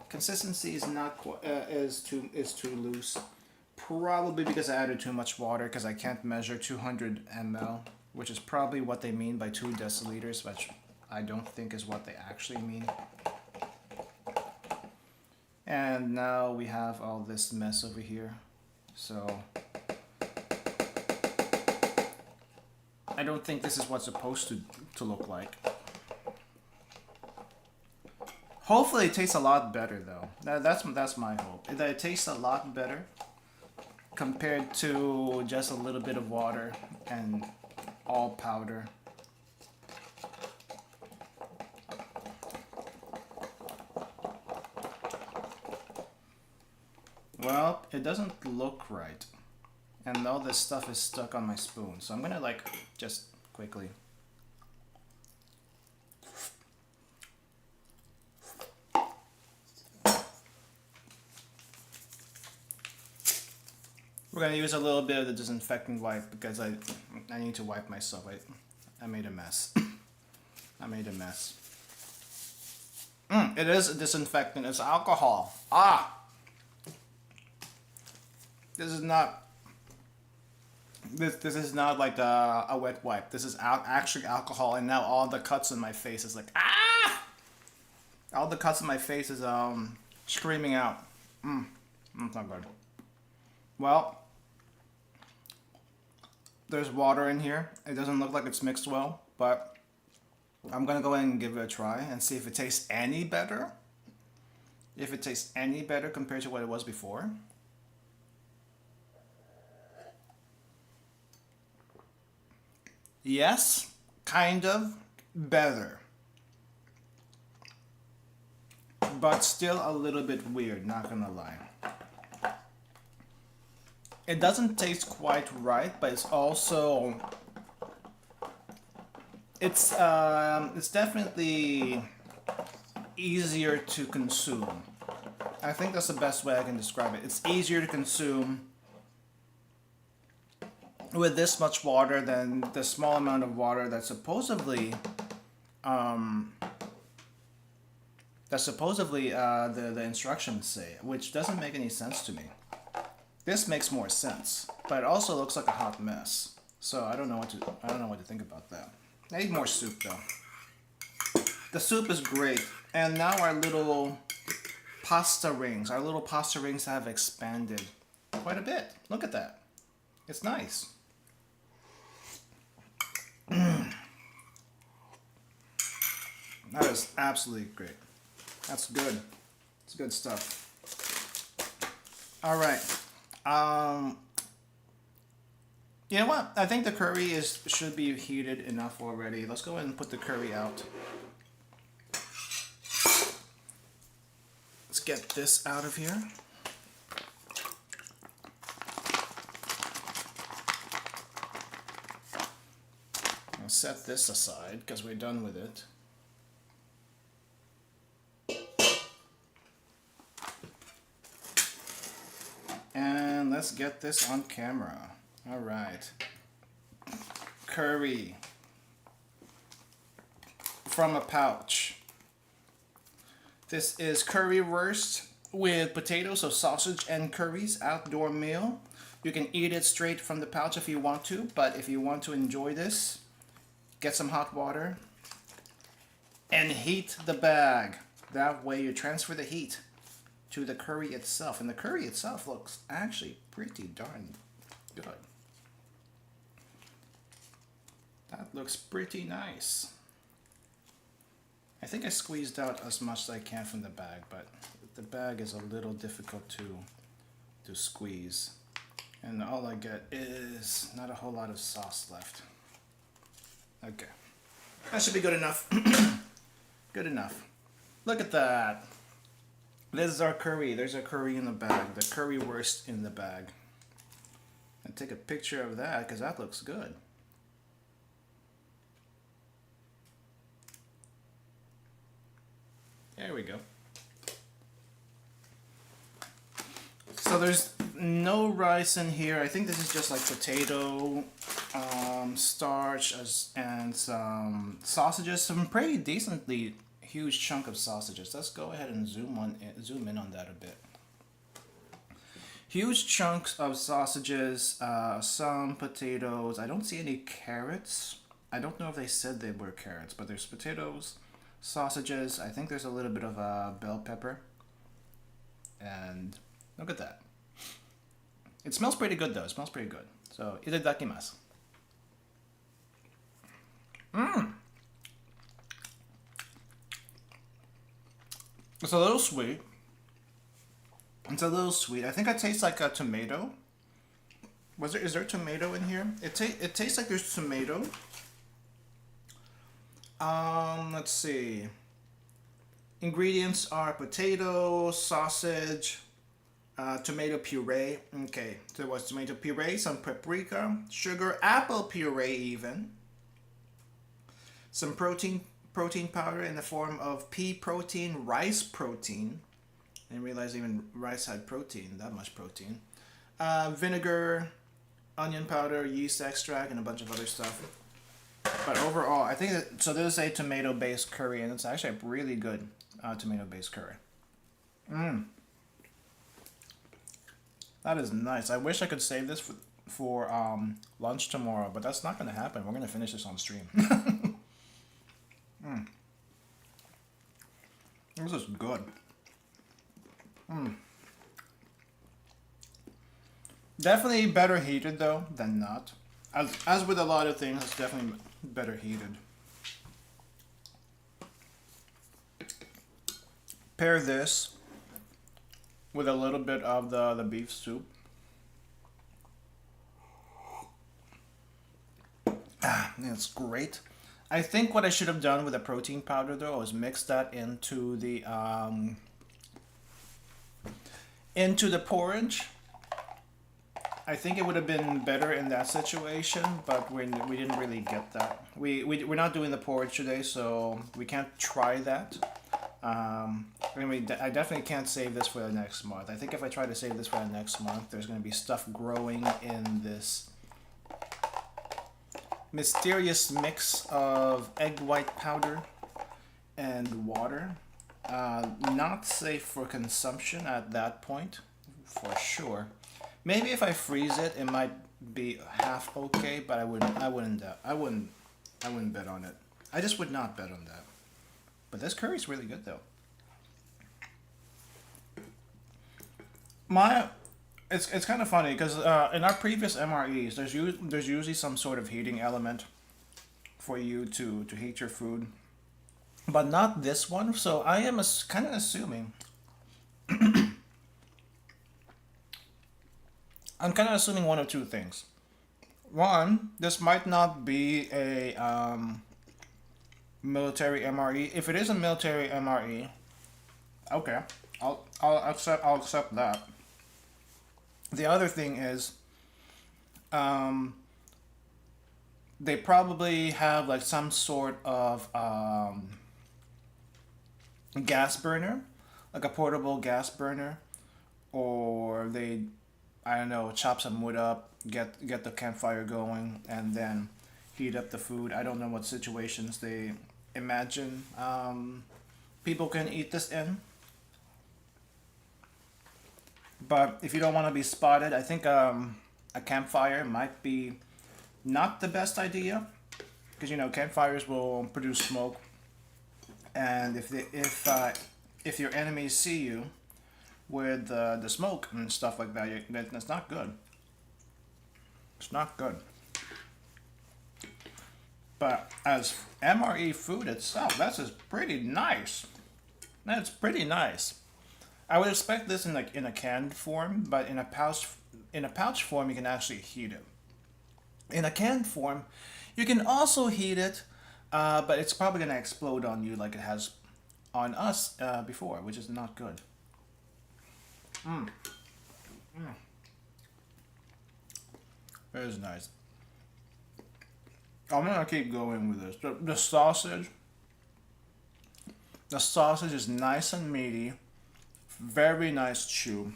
Consistency is not is too loose. Probably because I added too much water, because I can't measure 200 ml, which is probably what they mean by 2 deciliters, which I don't think is what they actually mean. And now we have all this mess over here. So I don't think this is what's supposed to look like. Hopefully it tastes a lot better though. That's my hope. That it tastes a lot better compared to just a little bit of water and all powder. Well, it doesn't look right. And all this stuff is stuck on my spoon. So I'm gonna like just quickly. We're gonna use a little bit of the disinfectant wipe because I need to wipe myself. I made a mess. I made a mess. It is a disinfectant. It's alcohol. Ah! This is not. This is not like a wet wipe. This is actually alcohol, and now all the cuts in my face is like ah! All the cuts in my face is screaming out. That's not good. Well, there's water in here. It doesn't look like it's mixed well, but I'm gonna go ahead and give it a try and see if it tastes any better. If it tastes any better compared to what it was before. Yes, kind of better. But still a little bit weird, not gonna lie. It doesn't taste quite right, but it's also it's definitely easier to consume. I think that's the best way I can describe it. It's easier to consume with this much water than the small amount of water that supposedly the instructions say, which doesn't make any sense to me. This makes more sense, but it also looks like a hot mess. So I don't know what to think about that. I need more soup though. The soup is great, and now our little pasta rings have expanded quite a bit. Look at that. It's nice. That is absolutely great. That's good. It's good stuff. All right. You know what? I think the curry should be heated enough already. Let's go ahead and put the curry out. Let's get this out of here. I'll set this aside because we're done with it. And let's get this on camera. All right. Curry from a pouch. This is currywurst with potatoes, so sausage and curries, outdoor meal. You can eat it straight from the pouch if you want to, but if you want to enjoy this, get some hot water and heat the bag. That way you transfer the heat to the curry itself, and the curry itself looks actually pretty darn good. That looks pretty nice. I think I squeezed out as much as I can from the bag, but the bag is a little difficult to squeeze. And all I get is not a whole lot of sauce left. Okay. That should be good enough. Good enough. Look at that. This is our curry. There's our curry in the bag. The currywurst in the bag. And take a picture of that because that looks good. There we go. So there's no rice in here. I think this is just like potato, starch, and some sausages. Some pretty decently huge chunk of sausages. Let's go ahead and zoom in on that a bit. Huge chunks of sausages, some potatoes. I don't see any carrots. I don't know if they said they were carrots, but there's potatoes, sausages. I think there's a little bit of bell pepper. And look at that. It smells pretty good though. It smells pretty good. So, itadakimasu. It's a little sweet. It's a little sweet. I think it tastes like a tomato. Is there tomato in here? It tastes like there's tomato. Let's see. Ingredients are potato, sausage, tomato puree. Okay, so there was tomato puree, some paprika, sugar, apple puree even. Some protein powder in the form of pea protein, rice protein. I didn't realize even rice had protein, that much protein. Vinegar, onion powder, yeast extract, and a bunch of other stuff. But overall, I think that, so this is a tomato-based curry, and it's actually a really good tomato-based curry. That is nice. I wish I could save this for lunch tomorrow, but that's not going to happen. We're going to finish this on stream. This is good. Definitely better heated though than not. As with a lot of things, it's definitely better heated. Pair this with a little bit of the beef soup. It's great. I think what I should have done with the protein powder though is mix that into the porridge. I think it would have been better in that situation, but we didn't really get that. We're not doing the porridge today, so we can't try that. I definitely can't save this for the next month. I think if I try to save this for the next month, there's going to be stuff growing in this mysterious mix of egg white powder and water. Not safe for consumption at that point, for sure. Maybe if I freeze it, it might be half okay, but I wouldn't bet on it. I just would not bet on that. But this curry is really good though. It's kind of funny because in our previous MREs, there's usually some sort of heating element for you to heat your food, but not this one. So I am kind of assuming. I'm kind of assuming one of two things. One, this might not be a military MRE. If it is a military MRE, okay, I'll accept that. The other thing is, they probably have like some sort of gas burner, like a portable gas burner, or they, I don't know, chop some wood up, get the campfire going, and then heat up the food. I don't know what situations they imagine people can eat this in. But if you don't want to be spotted, I think a campfire might be not the best idea, because you know campfires will produce smoke, and if your enemies see you with the smoke and stuff like that, that's not good. It's not good. But as MRE food itself, that's just pretty nice. That's pretty nice. I would expect this in like in a canned form, but in a pouch form you can actually heat it. In a canned form, you can also heat it, but it's probably gonna explode on you like it has on us before, which is not good. It is nice. I'm gonna keep going with this. The sausage is nice and meaty, very nice chew.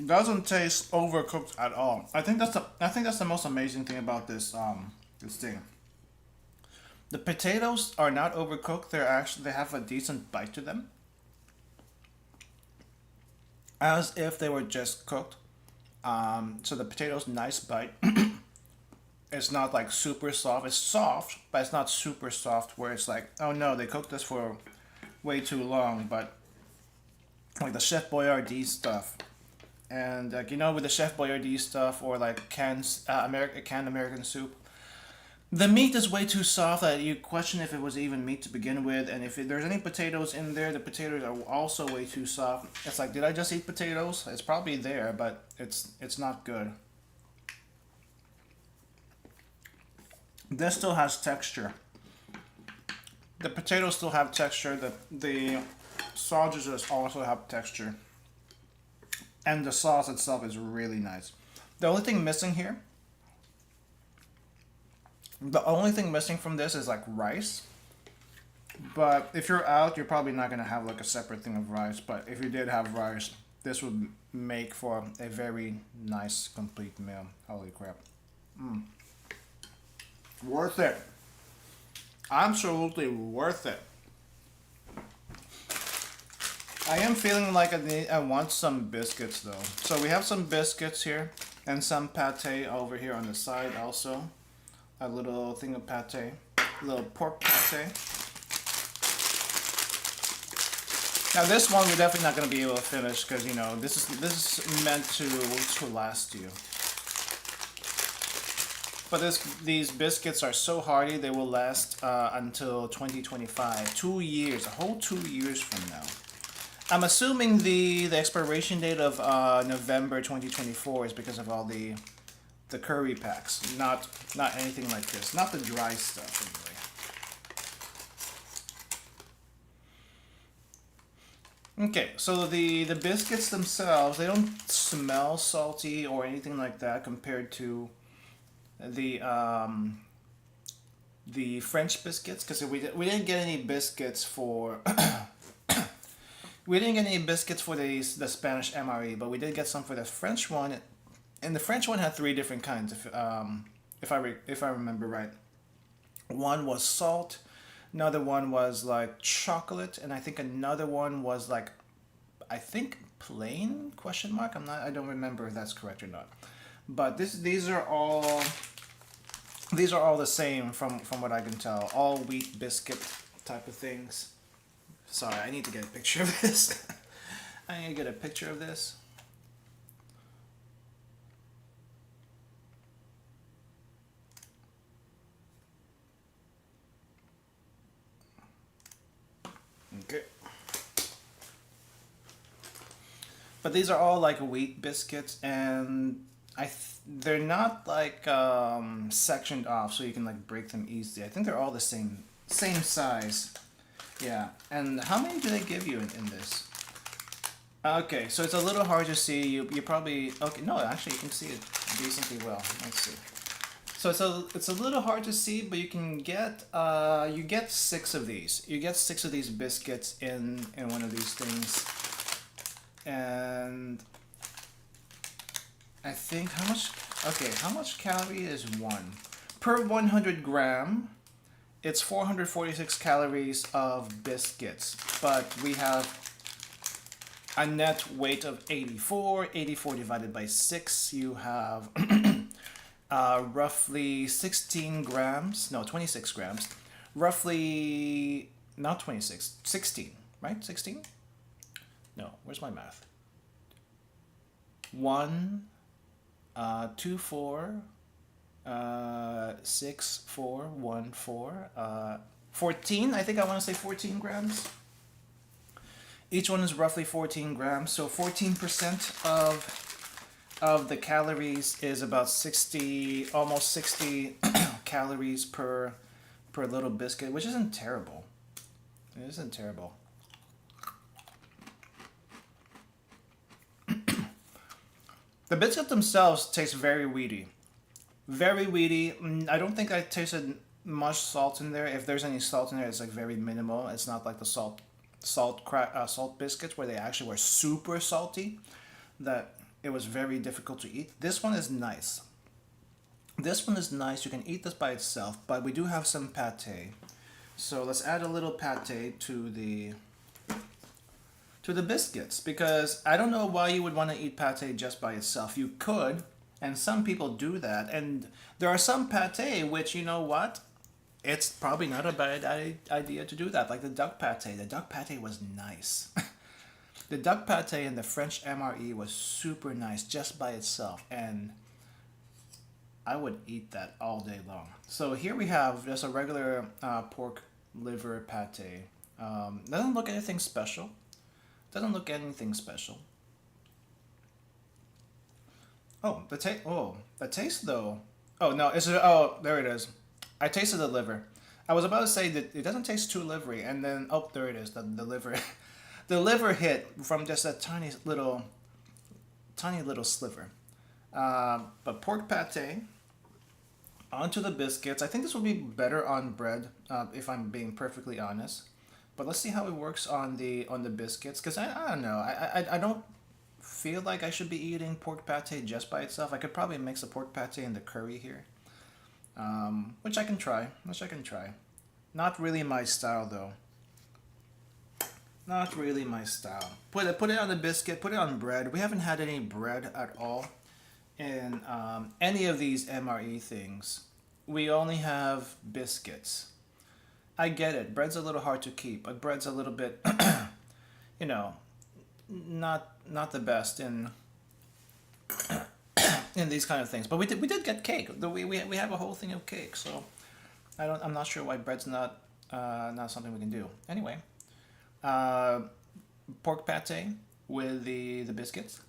Doesn't taste overcooked at all. I think that's the most amazing thing about this this thing. The potatoes are not overcooked. They have a decent bite to them, as if they were just cooked. So the potatoes nice bite. It's not like super soft. It's soft, but it's not super soft where it's like, oh no, they cooked this for way too long. But like the Chef Boyardee stuff, and like with the Chef Boyardee stuff or like canned American soup, the meat is way too soft that you question if it was even meat to begin with, and if there's any potatoes in there, the potatoes are also way too soft. It's like, did I just eat potatoes? It's probably there, but it's not good. This still has texture. The potatoes still have texture. The sausages also have texture. And the sauce itself is really nice. The only thing missing here, from this is like rice. But if you're out, you're probably not gonna have like a separate thing of rice. But if you did have rice, this would make for a very nice complete meal. Holy crap. Worth it. Absolutely worth it. I am feeling like I want some biscuits though. So we have some biscuits here and some pate over here on the side also. A little thing of pate, a little pork pate. Now this one we're definitely not going to be able to finish because this is meant to last you. But these biscuits are so hearty, they will last until 2025. 2 years, a whole 2 years from now. I'm assuming the expiration date of November 2024 is because of all the curry packs, not anything like this, not the dry stuff anyway. Okay, so the biscuits themselves, they don't smell salty or anything like that compared to the French biscuits, because we didn't get any biscuits for we didn't get any biscuits for the Spanish MRE, but we did get some for the French one, and the French one had 3 different kinds. If I remember right, one was salt, another one was like chocolate, and I think another one was like, I think plain question mark. I don't remember if that's correct or not. But these are all the same from what I can tell. All wheat biscuit type of things. Sorry, I need to get a picture of this. I need to get a picture of this. Okay. But these are all like wheat biscuits, and they're not like sectioned off so you can like break them easily. I think they're all the same size. Yeah. And how many do they give you in this? Okay, so it's a little hard to see. You probably, okay, no, actually you can see it decently well. Let's see. So it's a little hard to see, but you can get you get 6 of these. You get 6 of these biscuits in one of these things. And I think how much calorie is one? Per 100 gram, it's 446 calories of biscuits, but we have a net weight of 84. 84 divided by 6, you have roughly 16 grams, no, 26 grams, roughly, not 26, 16, right? 16? No, where's my math? 1, 2, 4, 6414, 14, I think I want to say 14 grams. Each one is roughly 14 grams, so 14% of the calories is about 60, almost 60 calories per little biscuit, which isn't terrible. It isn't terrible. The biscuits themselves taste very weedy. Very weedy. I don't think I tasted much salt in there. If there's any salt in there, it's like very minimal. It's not like the salt biscuits where they actually were super salty, that it was very difficult to eat. This one is nice. This one is nice. You can eat this by itself, but we do have some pate. So let's add a little pate to the biscuits, because I don't know why you would want to eat pate just by itself. You could, and some people do that, and there are some pate which, you know what, it's probably not a bad idea to do that, like the duck pate. The duck pate was nice. The duck pate in the French MRE was super nice just by itself, and I would eat that all day long. So here we have just a regular pork liver pate. Doesn't look anything special. Doesn't look anything special. Oh, the taste though. Oh no, there it is. I tasted the liver. I was about to say that it doesn't taste too livery, and then oh, there it is. The liver, the liver hit from just a tiny little sliver. But pork pate onto the biscuits. I think this would be better on bread, if I'm being perfectly honest. But let's see how it works on the biscuits, because I don't know. I don't feel like I should be eating pork pate just by itself. I could probably mix a pork pate in the curry here, which I can try. Not really my style though. Not really my style. Put it on the biscuit. Put it on bread. We haven't had any bread at all in any of these MRE things. We only have biscuits. I get it. Bread's a little hard to keep, but bread's a little bit, you know, not the best in in these kind of things. But we did get cake. We have a whole thing of cake. So I'm not sure why bread's not something we can do. Anyway, pork pate with the biscuits.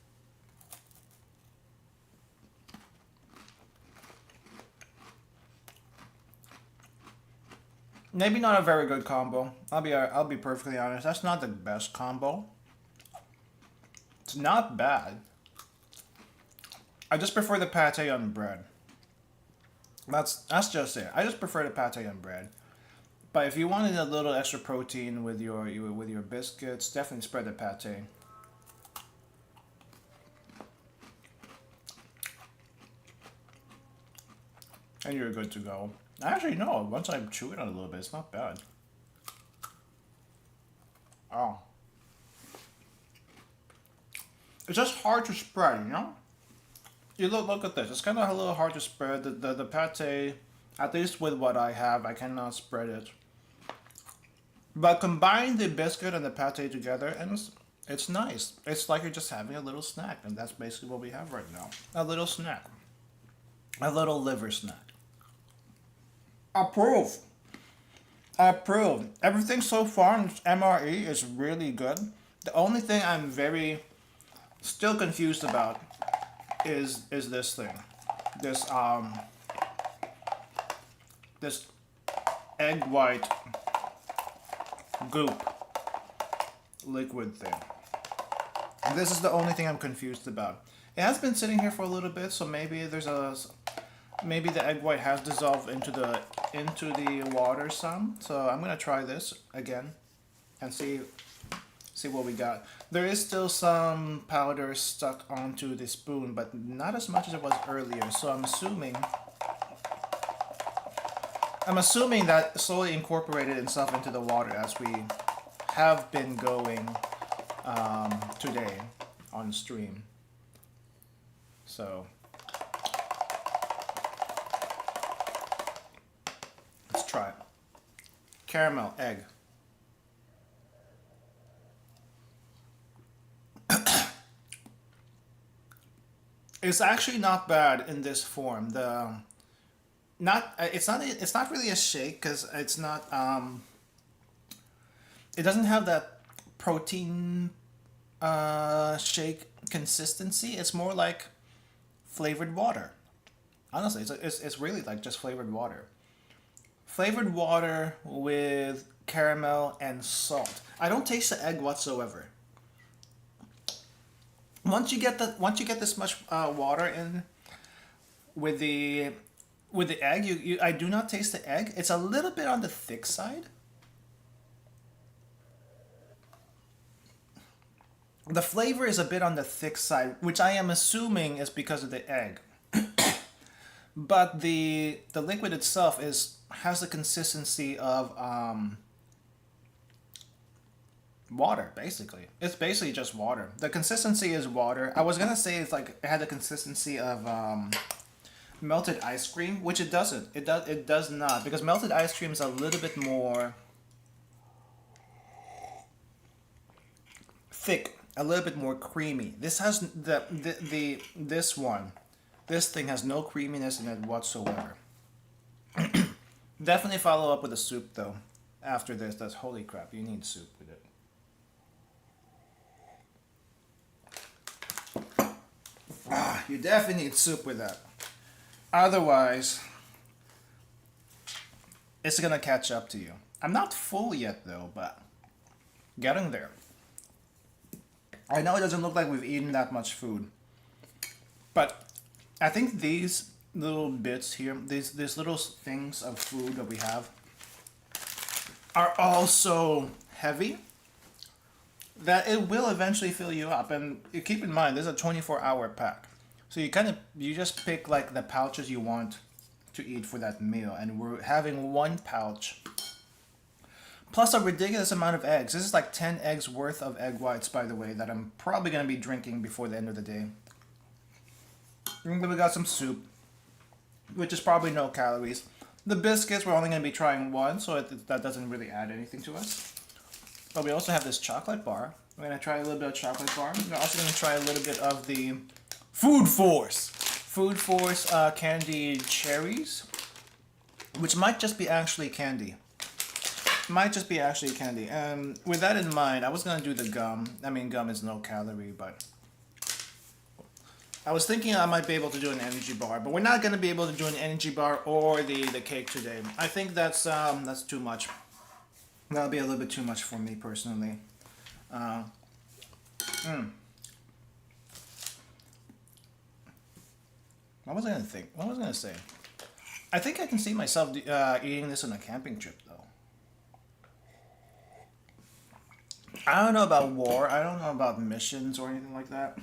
Maybe not a very good combo. I'll be perfectly honest. That's not the best combo. It's not bad. I just prefer the pate on bread. That's just it. I just prefer the pate on bread. But if you wanted a little extra protein with your biscuits, definitely spread the pate. And you're good to go. Actually, no. Once I chew it on a little bit, it's not bad. Oh. It's just hard to spread, you know? You look at this. It's kind of a little hard to spread. The pate, at least with what I have, I cannot spread it. But combine the biscuit and the pate together, and it's nice. It's like you're just having a little snack, and that's basically what we have right now. A little snack. A little liver snack. Approve. Everything so far in MRE is really good. The only thing I'm still confused about is this thing. This egg white goop liquid thing. And this is the only thing I'm confused about. It has been sitting here for a little bit, so maybe maybe the egg white has dissolved into the water some. So I'm gonna try this again and see what we got. There is still some powder stuck onto the spoon, but not as much as it was earlier. So I'm assuming that slowly incorporated itself into the water as we have been going today on stream. So let's try it. Caramel egg. It's actually not bad in this form. not it's not really a shake because it's not it doesn't have that protein shake consistency. It's more like flavored water. Honestly, it's really like just flavored water. Flavored water with caramel and salt. I don't taste the egg whatsoever. Once you get this much water in with the egg, you I do not taste the egg. It's a little bit on the thick side. The flavor is a bit on the thick side, which I am assuming is because of the egg. But the liquid itself is has the consistency of water, basically. It's basically just water. The consistency is water. I was gonna say it's like it had the consistency of melted ice cream, which it doesn't. It does not, because melted ice cream is a little bit more thick, a little bit more creamy. This has the this one. This thing has no creaminess in it whatsoever. Definitely follow up with a soup though. After this, that's holy crap. You need soup with it. You definitely need soup with that. Otherwise, it's gonna catch up to you. I'm not full yet though, but getting there. I know it doesn't look like we've eaten that much food, but I think these little bits here, these little things of food that we have, are all so heavy that it will eventually fill you up. And you keep in mind, this is a 24-hour pack, so you just pick like the pouches you want to eat for that meal, and we're having one pouch plus a ridiculous amount of eggs. This is like 10 eggs worth of egg whites, by the way, that I'm probably going to be drinking before the end of the day. And then we got some soup, which is probably no calories. The biscuits, we're only going to be trying one, so that doesn't really add anything to us. But we also have this chocolate bar. We're going to try a little bit of chocolate bar. We're also going to try a little bit of the Food Force. Food Force candied cherries, which might just be actually candy. Might just be actually candy. And with that in mind, I was going to do the gum. I mean, gum is no calorie, but I was thinking I might be able to do an energy bar, but we're not going to be able to do an energy bar or the cake today. I think that's too much. That'll be a little bit too much for me personally. What was I going to think? What was I going to say? I think I can see myself eating this on a camping trip, though. I don't know about war. I don't know about missions or anything like that.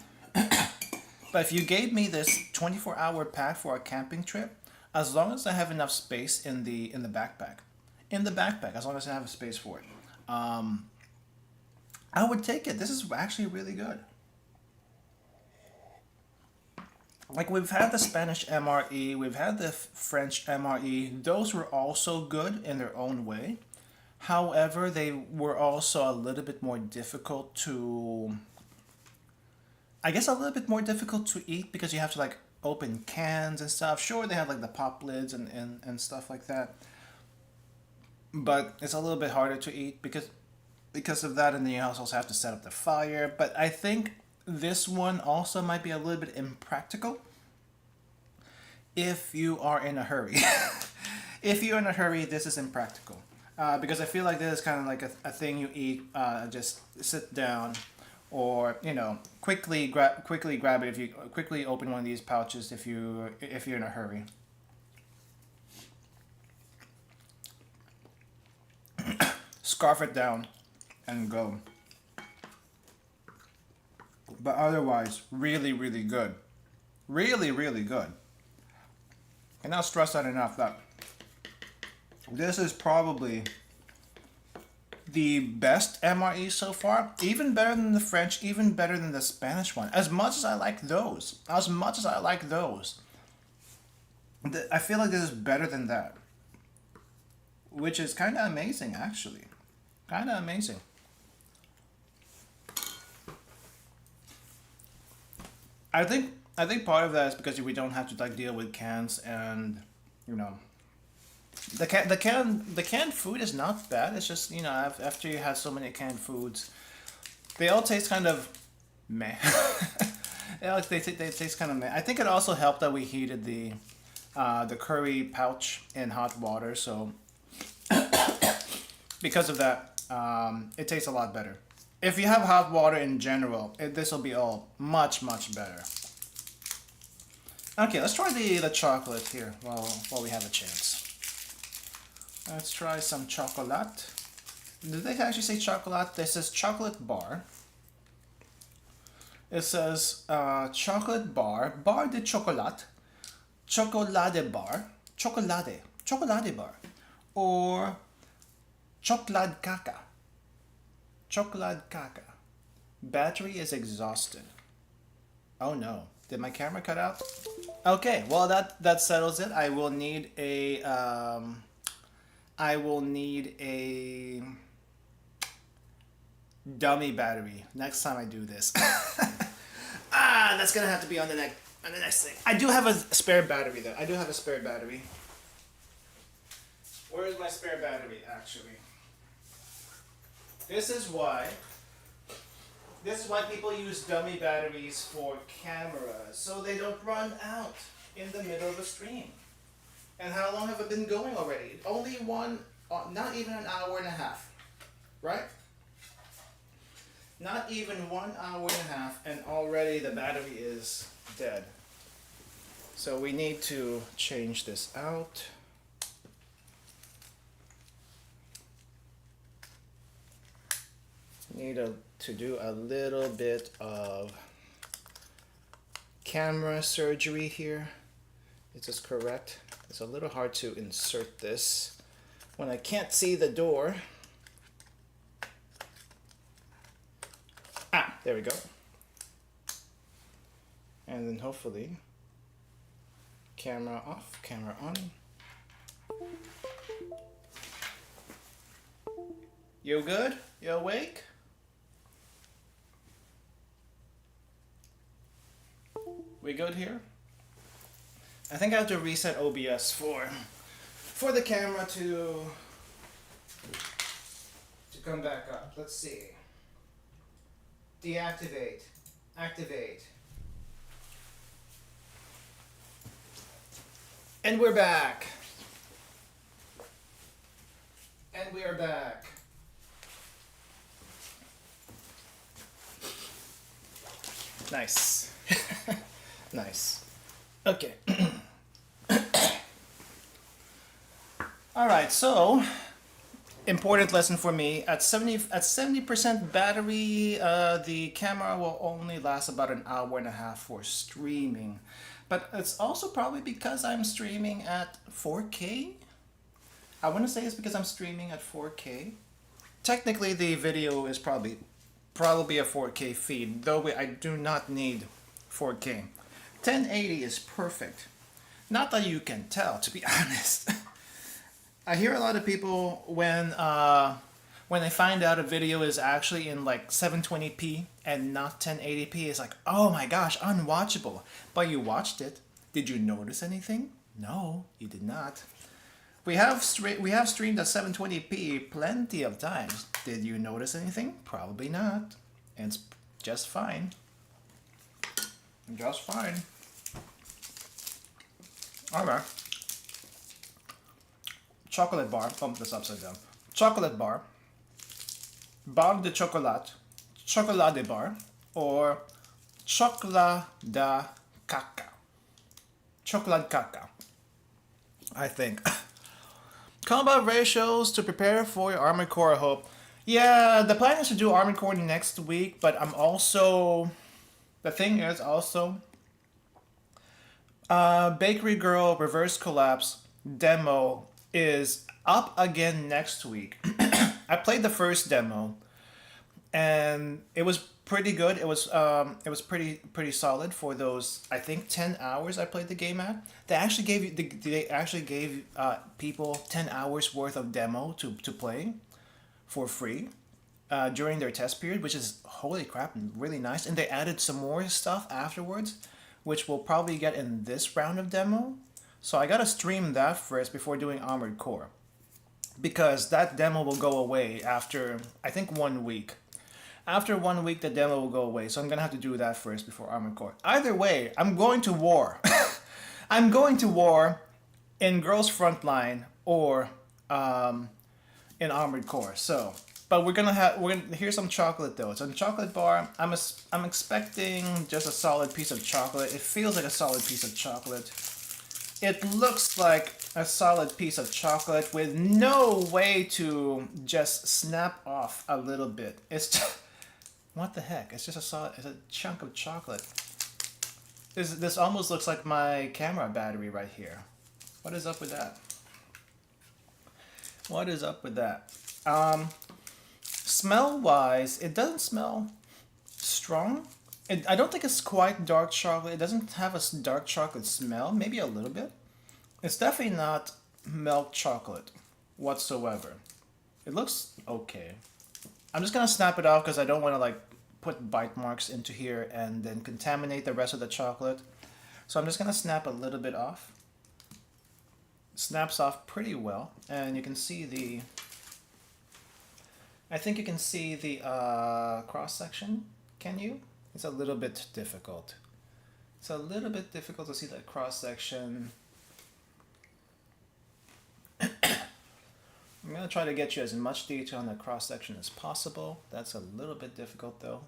But if you gave me this 24-hour pack for a camping trip, as long as I have enough space in the backpack, as long as I have a space for it, I would take it. This is actually really good. Like, we've had the Spanish MRE, we've had the French MRE. Those were also good in their own way. However, they were also a little bit more difficult to, I guess, a little bit more difficult to eat because you have to like open cans and stuff. Sure, they have like the pop lids and stuff like that, but it's a little bit harder to eat because of that, and then you also have to set up the fire. But I think this one also might be a little bit impractical if you are in a hurry. If you're in a hurry, this is impractical. Because I feel like this is kind of like a thing you eat, just sit down, or quickly grab it if you quickly open one of these pouches if you're in a hurry. Scarf it down and go. But otherwise, really, really good. Really, really good. Cannot stress that enough that this is probably the best MRE so far. Even better than the French, even better than the Spanish one. As much as I like those, I feel like this is better than that. Which is kind of amazing, actually. Kind of amazing. I think part of that is because we don't have to like deal with cans and you know, the canned food is not bad. It's just, you know, after you have so many canned foods, they all taste kind of meh. They taste kind of meh. I think it also helped that we heated the curry pouch in hot water, so because of that, it tastes a lot better. If you have hot water in general, this will be all much better. Okay, let's try the chocolate here while we have a chance. Let's try some chocolate. Did they actually say chocolate? This is chocolate bar. It says chocolate bar, bar de chocolate, chocolade bar, chocolade bar, or chocolate caca. Chocolate caca. Battery is exhausted. Oh no, did my camera cut out? Okay, well that settles it. I will need a dummy battery next time I do this. That's gonna have to be on the next thing. I do have a spare battery though. I do have a spare battery. Where is my spare battery actually? This is why people use dummy batteries for cameras, so they don't run out in the middle of a stream. And how long have it been going already? Only not even an hour and a half, right? Not even 1 hour and a half, and already the battery is dead. So we need to change this out. Need to do a little bit of camera surgery here. Is this correct? It's a little hard to insert this when I can't see the door. There we go. And then hopefully, camera off, camera on. You good? You awake? We good here? I think I have to reset OBS for the camera to come back up. Let's see. Deactivate. Activate. And we're back. And we are back. Nice. Nice. Okay. All right, so important lesson for me, at 70% battery, the camera will only last about an hour and a half for streaming. But it's also probably because I'm streaming at 4K. I want to say it's because I'm streaming at 4K. Technically, the video is probably a 4K feed, though I do not need 4K. 1080 is perfect. Not that you can tell, to be honest. I hear a lot of people when they find out a video is actually in like 720p and not 1080p, it's like, oh my gosh, unwatchable. But you watched it. Did you notice anything? No, you did not. We have streamed at 720p plenty of times. Did you notice anything? Probably not. And it's just fine. Just fine. Alright. Chocolate bar. Oh, that's upside down. Chocolate bar. Bar de chocolat. Chocolade bar. Or chocolada caca. Chocolate caca. I think. Combat ratios to prepare for your Armored Core, I hope. Yeah, the plan is to do Armored Core next week, but I'm also... The thing is also... Bakery Girl Reverse Collapse demo is up again next week. I played the first demo, and it was pretty good. It was pretty solid for those, I think, 10 hours I played the game at. They actually gave people 10 hours worth of demo to play for free during their test period, which is, holy crap, really nice. And they added some more stuff afterwards, which we'll probably get in this round of demo. So I gotta stream that first before doing Armored Core, because that demo will go away after, I think, 1 week. After 1 week, the demo will go away, so I'm gonna have to do that first before Armored Core. Either way, I'm going to war. I'm going to war in Girls Frontline or in Armored Core. So, but we're gonna here's some chocolate though. It's a chocolate bar. I'm expecting just a solid piece of chocolate. It feels like a solid piece of chocolate. It looks like a solid piece of chocolate with no way to just snap off a little bit. It's just, what the heck? It's just it's a chunk of chocolate. This almost looks like my camera battery right here. What is up with that? What is up with that? Smell-wise, it doesn't smell strong. I don't think it's quite dark chocolate. It doesn't have a dark chocolate smell. Maybe a little bit. It's definitely not milk chocolate whatsoever. It looks okay. I'm just gonna snap it off because I don't want to like put bite marks into here and then contaminate the rest of the chocolate. So I'm just gonna snap a little bit off. Snaps off pretty well, and you can see the, I think you can see the cross section. Can you? It's a little bit difficult. It's a little bit difficult to see that cross section. I'm gonna try to get you as much detail on the cross section as possible. That's a little bit difficult though.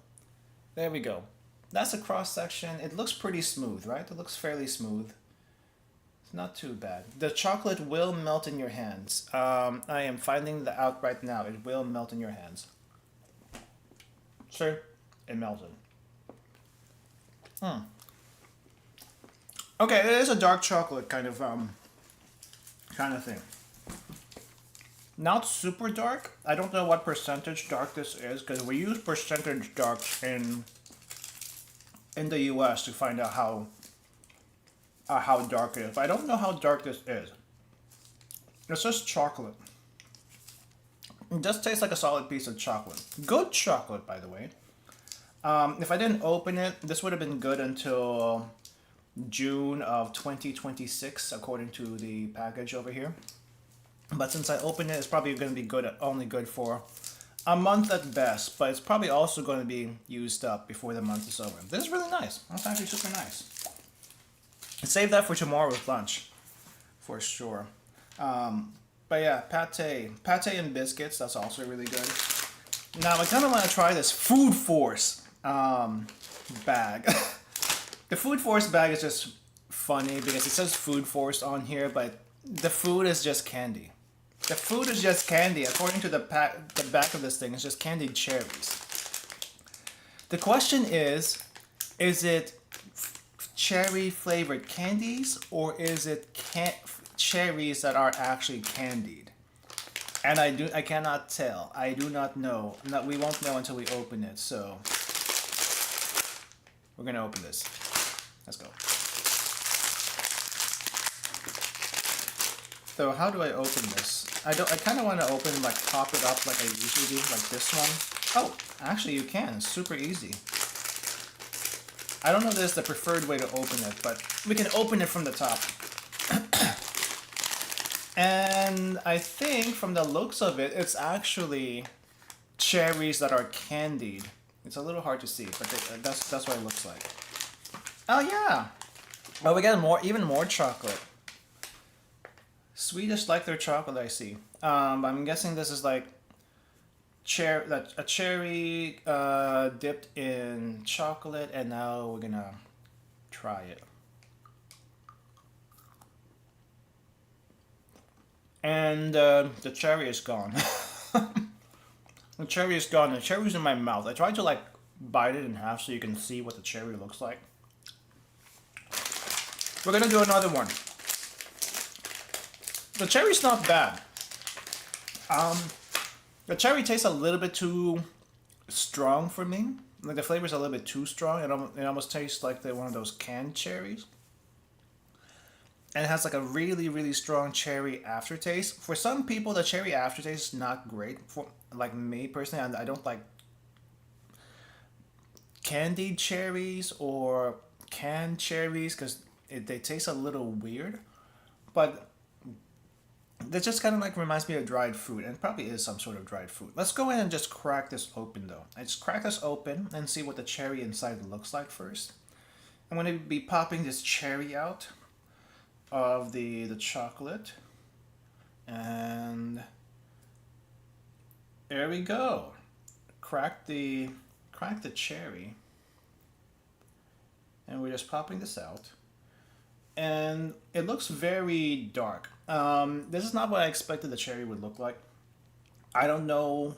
There we go. That's a cross section. It looks pretty smooth, right? It looks fairly smooth. It's not too bad. The chocolate will melt in your hands. I am finding that out right now. It will melt in your hands. Sure, it melted. Okay, it is a dark chocolate kind of thing. Not super dark. I don't know what percentage dark this is because we use percentage dark in the US to find out how dark it is. But I don't know how dark this is. It's just chocolate. It does taste like a solid piece of chocolate. Good chocolate, by the way. If I didn't open it, this would have been good until June of 2026, according to the package over here. But since I opened it, it's probably going to be good, only good for a month at best. But it's probably also going to be used up before the month is over. This is really nice. That's actually super nice. Save that for tomorrow's lunch, for sure. But yeah, pate and biscuits. That's also really good. Now I kind of want to try this Food Force bag. The Food Force bag is just funny because it says Food Force on here, but the food is just candy. The food is just candy. According to the back of this thing, it's just candied cherries. The question is it cherry flavored candies or is it cherries that are actually candied? And I cannot tell. I do not know. We won't know until we open it. So we're gonna open this. Let's go. So how do I open this? I kind of want to open, like, pop it up like I usually do, like this one. Oh, actually you can. It's super easy. I don't know if this is the preferred way to open it, but we can open it from the top. And I think from the looks of it, it's actually cherries that are candied. It's a little hard to see, but that's what it looks like. Oh yeah! Oh, we got even more chocolate. Swedish like their chocolate, I see. I'm guessing this is like a cherry dipped in chocolate, and now we're gonna try it. And the cherry is gone. The cherry is gone. The cherry's in my mouth. I tried to like bite it in half so you can see what the cherry looks like. We're gonna do another one. The cherry's not bad. The cherry tastes a little bit too strong for me. Like the flavor's a little bit too strong. It almost tastes like one of those canned cherries. And it has like a really, really strong cherry aftertaste. For some people, the cherry aftertaste is not great. For like me personally, I don't like candied cherries or canned cherries because they taste a little weird. but this just kind of like reminds me of dried fruit, and it probably is some sort of dried fruit. Let's go ahead and just crack this open though. I just crack this open and see what the cherry inside looks like first. I'm going to be popping this cherry out of the chocolate, and there we go. Crack the cherry, and we're just popping this out, and it looks very dark. This is not what I expected the cherry would look like. I don't know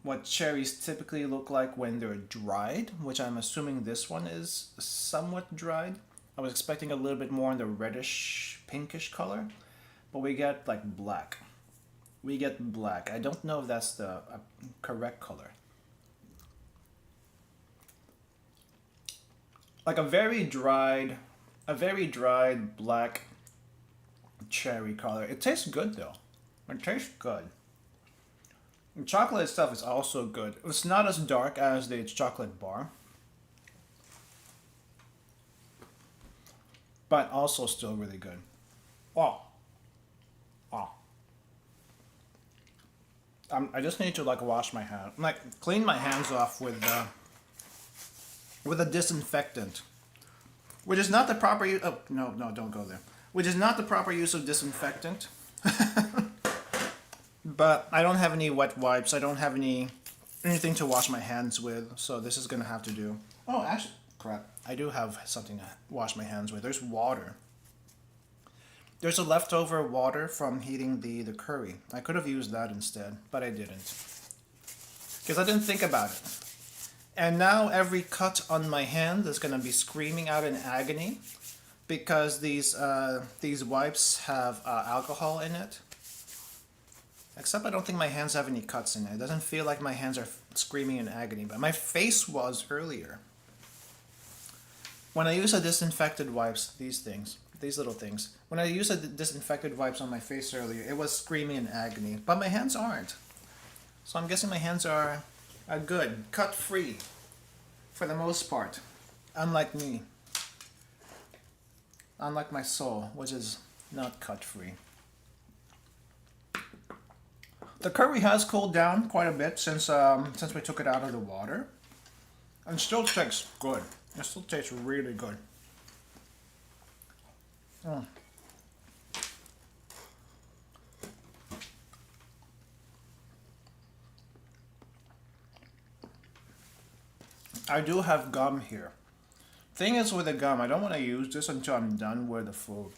what cherries typically look like when they're dried, which I'm assuming this one is somewhat dried. I was expecting a little bit more in the reddish pinkish color, but we get like black. We get black. I don't know if that's the correct color. Like a very dried black cherry color. It tastes good though. It tastes good. The chocolate itself is also good. It's not as dark as the chocolate bar, but also still really good. Wow. Wow. I just need to like wash my hands, like clean my hands off with a disinfectant, which is not the proper use. Oh no, don't go there. Which is not the proper use of disinfectant. But I don't have any wet wipes. I don't have anything to wash my hands with, so this is gonna have to do. Oh, actually, crap. I do have something to wash my hands with. There's water. There's a leftover water from heating the curry. I could have used that instead, but I didn't. Because I didn't think about it. And now every cut on my hand is gonna be screaming out in agony because these wipes have alcohol in it. Except I don't think my hands have any cuts in it. It doesn't feel like my hands are screaming in agony, but my face was earlier. When I use a disinfected wipes, these little things. When I use a disinfected wipes on my face earlier, it was screaming in agony, but my hands aren't. So I'm guessing my hands are good, cut-free, for the most part. Unlike me. Unlike my soul, which is not cut-free. The curry has cooled down quite a bit since we took it out of the water, and still tastes good. It still tastes really good. Mm. I do have gum here. Thing is with the gum, I don't want to use this until I'm done with the food,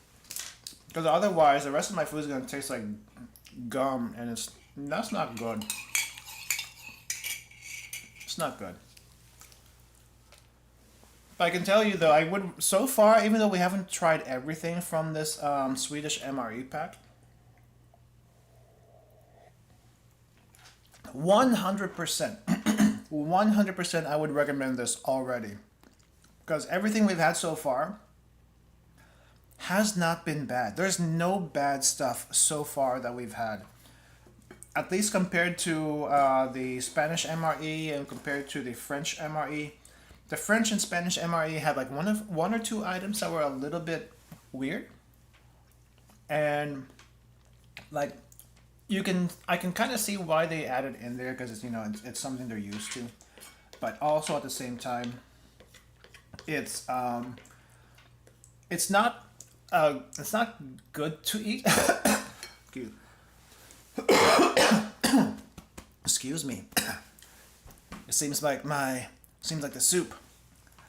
because otherwise the rest of my food is going to taste like gum, and that's not good. It's not good. But I can tell you though, I would, so far, even though we haven't tried everything from this Swedish MRE pack, 100%, 100% I would recommend this already. Because everything we've had so far has not been bad. There's no bad stuff so far that we've had. At least compared to the Spanish MRE and compared to the French MRE. The French and Spanish MRE had like one or two items that were a little bit weird. And like I can kind of see why they added in there, because it's, you know, it's something they're used to. But also at the same time, it's not good to eat. Excuse me. It seems like the soup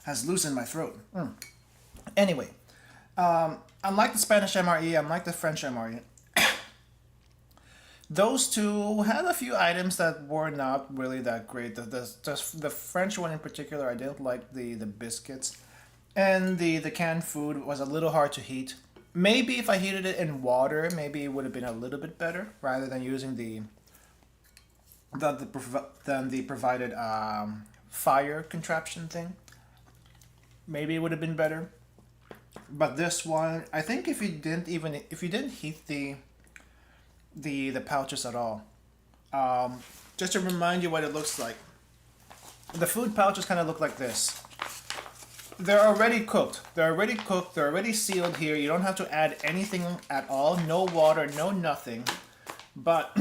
has loosened my throat. Anyway, unlike the Spanish MRE, unlike the French MRE, those two had a few items that were not really that great. The French one in particular, I didn't like the biscuits, and the canned food was a little hard to heat. Maybe if I heated it in water, maybe it would have been a little bit better, rather than using the provided fire contraption thing. Maybe it would have been better. But this one, I think if you didn't heat the pouches at all, just to remind you what it looks like, the food pouches kind of look like this. they're already cooked. They're already cooked. They're already sealed here. You don't have to add anything at all. No water, no nothing. But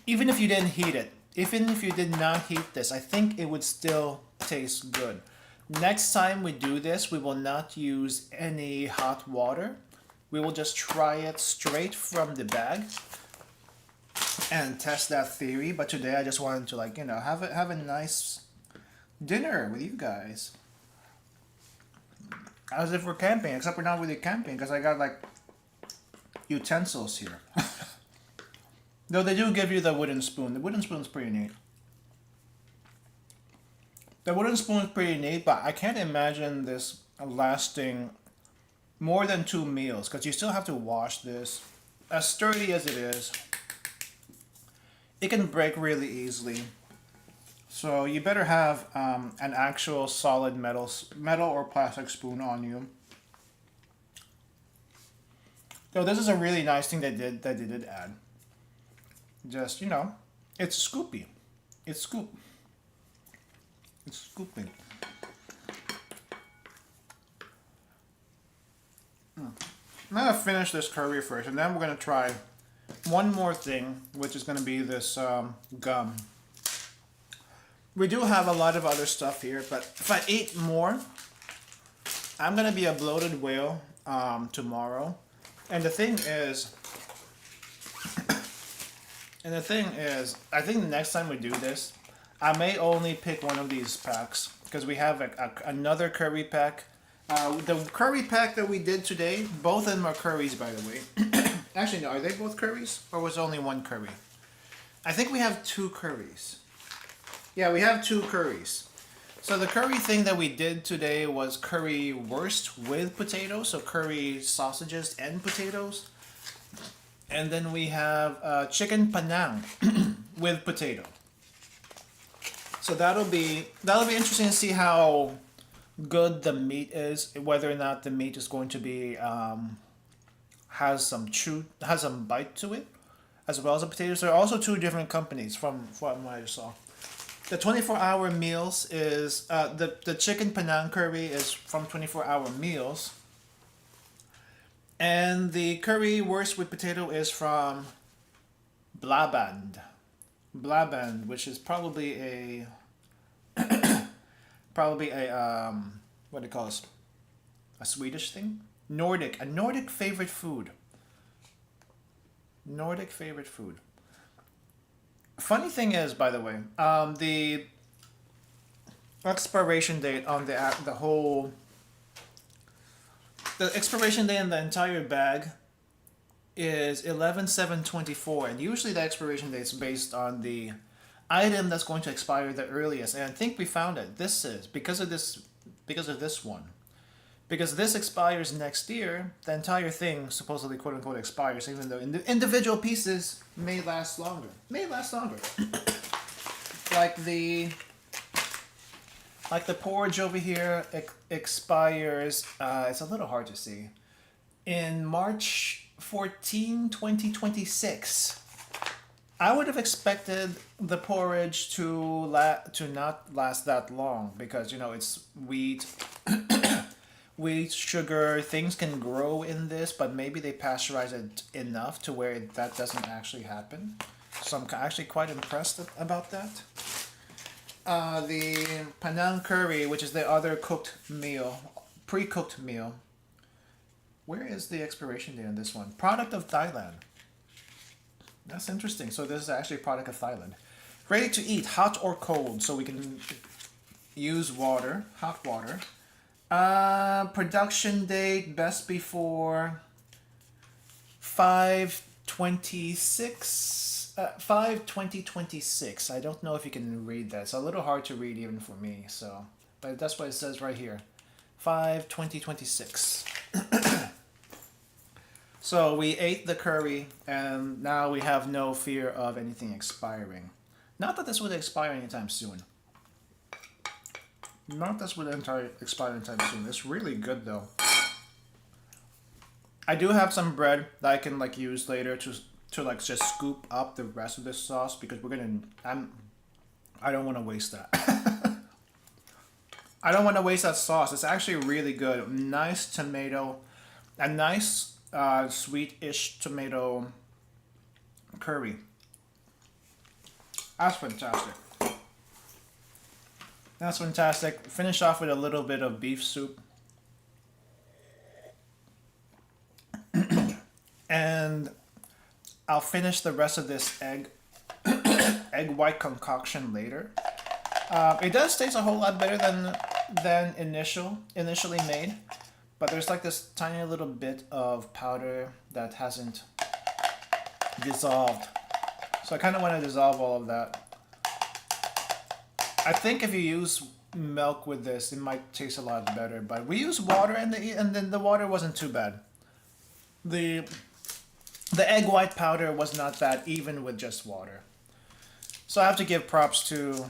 even if you didn't heat it, even if you did not heat this, I think it would still taste good. Next time we do this, we will not use any hot water. We will just try it straight from the bag and test that theory. But today I just wanted to, like, you know, have a nice dinner with you guys. As if we're camping, except we're not really camping because I got like utensils here. Though they do give you the wooden spoon. The wooden spoon's pretty neat. The wooden spoon is pretty neat, but I can't imagine this lasting more than 2 meals because you still have to wash this. As sturdy as it is, it can break really easily. So you better have an actual solid metal or plastic spoon on you. So this is a really nice thing they did add. Just, you know, it's scoopy. It's scooping. I'm gonna finish this curry first, and then we're gonna try one more thing, which is gonna be this gum. We do have a lot of other stuff here, but if I eat more, I'm gonna be a bloated whale tomorrow. And the thing is, I think the next time we do this, I may only pick one of these packs because we have another curry pack. The curry pack that we did today, both of them are curries, by the way. Actually, no, are they both curries? Or was only one curry? I think we have 2 curries. Yeah, we have 2 curries. So the curry thing that we did today was curry wurst with potatoes, so curry sausages and potatoes. And then we have chicken panang with potato. So that'll be interesting to see how good the meat is, whether or not the meat is going to be has some bite to it, as well as the potatoes. There are also 2 different companies from what I saw. The 24-hour meals is the chicken panang curry is from 24-hour meals, and the curry wurst with potato is from Blaband, which is probably a what do you call it? A Swedish thing? A Nordic favorite food. Funny thing is, by the way, the expiration date on the expiration date on the entire bag is 11/7/24, and usually the expiration date is based on the item that's going to expire the earliest. And I think we found it. This is because of this one. Because this expires next year, the entire thing supposedly quote unquote expires, even though individual pieces may last longer. Like the porridge over here expires, it's a little hard to see, in March 14, 2026. I would have expected the porridge to not last that long because, you know, it's wheat, sugar, things can grow in this, but maybe they pasteurize it enough to where that doesn't actually happen. So I'm actually quite impressed about that. The panang curry, which is the other pre-cooked meal. Where is the expiration date on this one? Product of Thailand. That's interesting. So this is actually a product of Thailand. Ready to eat, hot or cold, so we can use water, hot water. Production date best before 5/2026. I don't know if you can read that. It's a little hard to read even for me. So, but that's what it says right here. 5/2026. So we ate the curry, and now we have no fear of anything expiring. Not that this would expire anytime soon. Expire anytime soon. It's really good though. I do have some bread that I can like use later to like just scoop up the rest of this sauce because I don't want to waste that. I don't want to waste that sauce. It's actually really good. Nice tomato, a nice sweet-ish tomato curry. That's fantastic. That's fantastic. Finish off with a little bit of beef soup. And I'll finish the rest of this egg white concoction later. It does taste a whole lot better than initially made, but there's like this tiny little bit of powder that hasn't dissolved. So I kind of want to dissolve all of that. I think if you use milk with this, it might taste a lot better. But we used water, and then the water wasn't too bad. The egg white powder was not bad, even with just water. So I have to give props to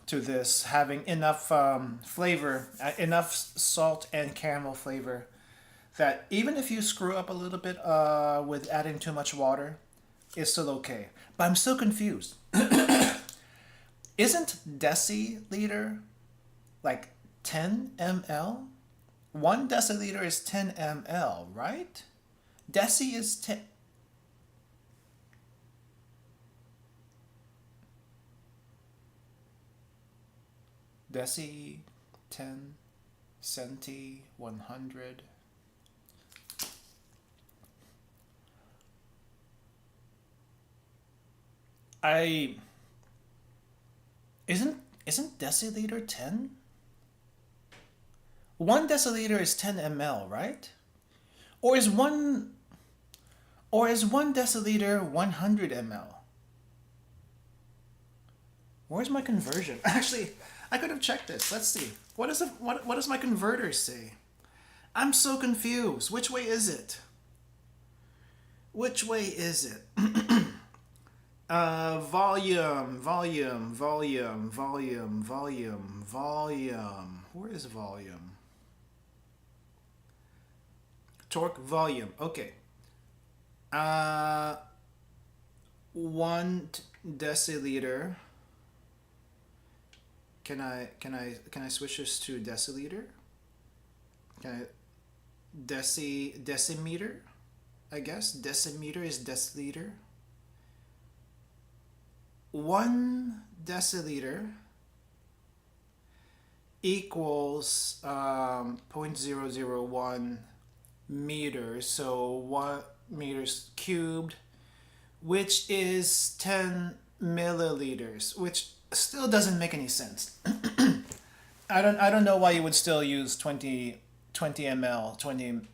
this having enough flavor, enough salt and caramel flavor, that even if you screw up a little bit with adding too much water, it's still okay. But I'm still confused. Isn't deciliter like 10 ml? 1 deciliter is 10 ml, right? Deci is 10. Deci, 10, centi, 100. Isn't deciliter 10? 1 deciliter is 10 ml, right? Or is one deciliter 100 ml? Where's my conversion? Actually, I could have checked this. Let's see. What does my converter say? I'm so confused. Which way is it? Which way is it? Volume. Where is volume? Torque, volume. Okay. 1 deciliter. Can I switch this to deciliter? Can I decimeter? I guess decimeter is deciliter. 1 deciliter equals 0.001 meters, so 1 meters cubed, which is 10 milliliters, which still doesn't make any sense. I don't know why you would still use 20 ml, 20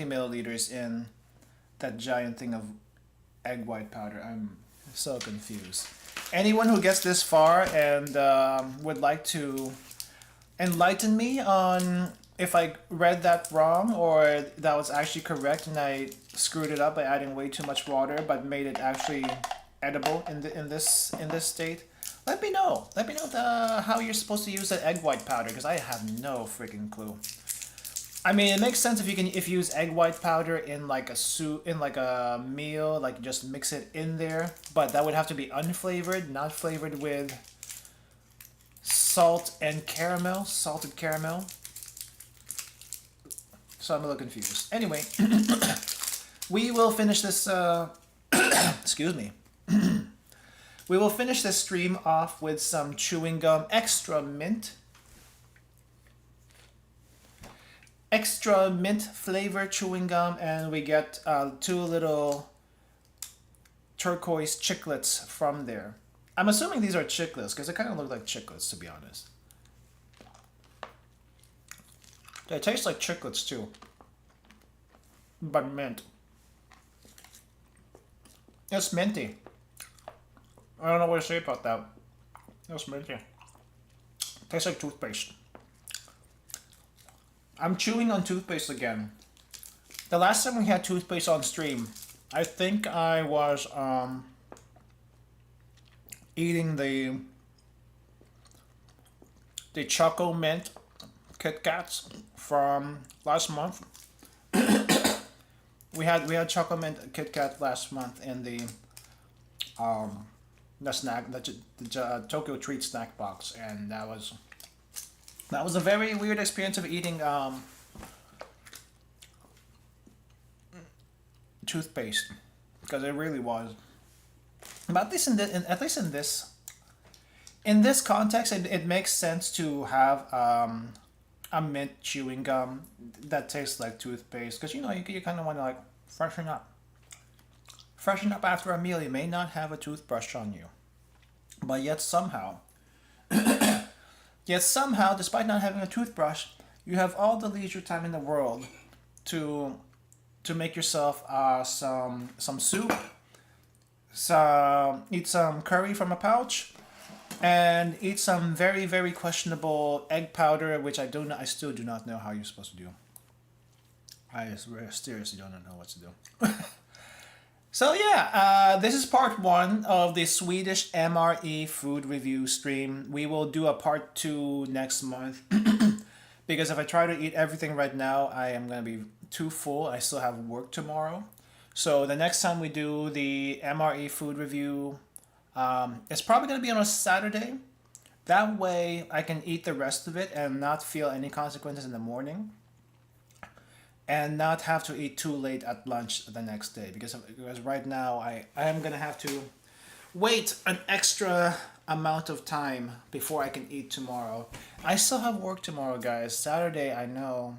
milliliters in that giant thing of egg white powder. I'm so confused. Anyone who gets this far and would like to enlighten me on if I read that wrong or that was actually correct and I screwed it up by adding way too much water but made it actually edible in this state, let me know. Let me know how you're supposed to use that egg white powder, because I have no freaking clue. I mean, it makes sense if you use egg white powder in like a soup, in like a meal, like just mix it in there. But that would have to be unflavored, not flavored with salt and caramel, salted caramel. So I'm a little confused. Anyway, we will finish this. Excuse me. We will finish this stream off with some chewing gum, extra mint flavor chewing gum, and we get 2 little turquoise chiclets from there. I'm assuming these are chiclets because they kind of look like chiclets, to be honest. They taste like chiclets too, but mint. It's minty. I don't know what to say about that. It's minty. Tastes like toothpaste. I'm chewing on toothpaste again. The last time we had toothpaste on stream, I think I was eating the Choco Mint Kit Kats from last month. we had Choco Mint Kit Kat last month in the Tokyo Treat snack box, and that was That was a very weird experience of eating toothpaste, because it really was. But at least in this context, it makes sense to have a mint chewing gum that tastes like toothpaste, because you kind of want to like freshen up. Freshen up after a meal. You may not have a toothbrush on you, but yet somehow, despite not having a toothbrush, you have all the leisure time in the world to make yourself some soup, eat some curry from a pouch, and eat some very, very questionable egg powder, which I still do not know how you're supposed to do. I seriously don't know what to do. So yeah, this is part 1 of the Swedish MRE food review stream. We will do a part 2 next month because if I try to eat everything right now, I am going to be too full. I still have work tomorrow. So the next time we do the MRE food review, it's probably going to be on a Saturday. That way I can eat the rest of it and not feel any consequences in the morning. And not have to eat too late at lunch the next day. Because right now I am going to have to wait an extra amount of time before I can eat tomorrow. I still have work tomorrow, guys. Saturday, I know,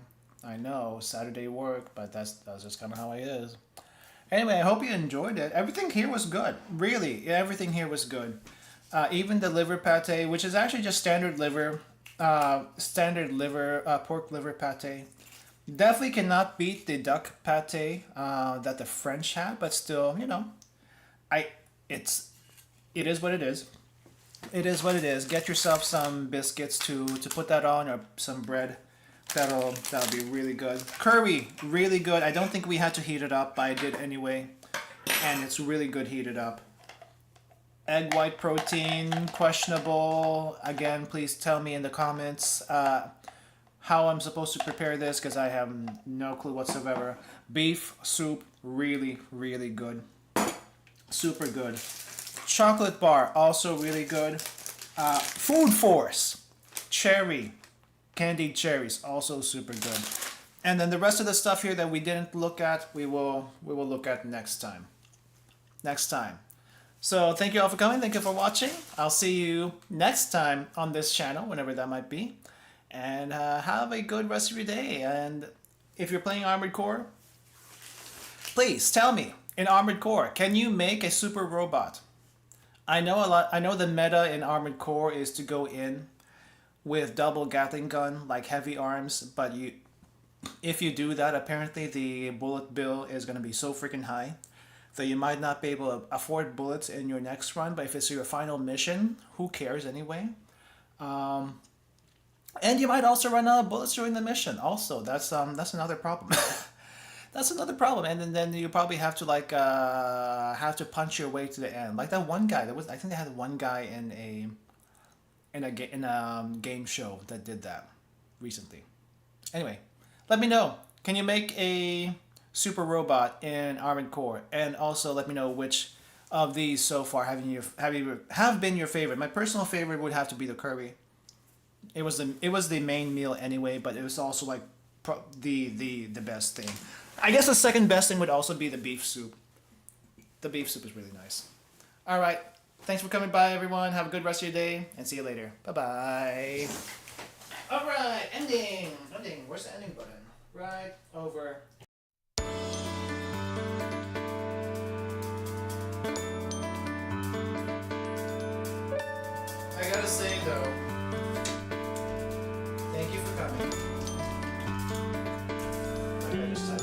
Saturday work, but that's just kind of how it is. Anyway, I hope you enjoyed it. Everything here was good. Really, everything here was good. Even the liver pate, which is actually just standard liver, pork liver pate. Definitely cannot beat the duck pate that the French had, but still, it is what it is. It is what it is. Get yourself some biscuits to put that on, or some bread. That'll be really good. Curry, really good. I don't think we had to heat it up, but I did anyway, and it's really good heated up. Egg white protein, questionable. Again, please tell me in the comments how I'm supposed to prepare this, because I have no clue whatsoever. Beef soup, really, really good. Super good. Chocolate bar, also really good. Food Force, cherry, candied cherries, also super good. And then the rest of the stuff here that we didn't look at, we will look at next time. So thank you all for coming. Thank you for watching. I'll see you next time on this channel, whenever that might be. And have a good rest of your day. And if you're playing Armored Core, please tell me, in Armored Core, can you make a super robot? I know the meta in Armored Core is to go in with double Gatling gun, like heavy arms, but if you do that, apparently the bullet bill is going to be so freaking high that you might not be able to afford bullets in your next run. But if it's your final mission, who cares anyway? And you might also run out of bullets during the mission. Also, that's another problem. That's another problem. And then you probably have to have to punch your way to the end. Like that one guy. I think they had one guy in a game show that did that recently. Anyway, let me know. Can you make a super robot in Armored Core? And also let me know which of these so far have been your favorite. My personal favorite would have to be the curry. It was the main meal anyway, but it was also like the best thing. I guess the second best thing would also be the beef soup. The beef soup is really nice. All right. Thanks for coming by, everyone. Have a good rest of your day, and see you later. Bye-bye. All right. Ending. Where's the ending button? Right over. I gotta say, though, thank you for coming. I gotta just type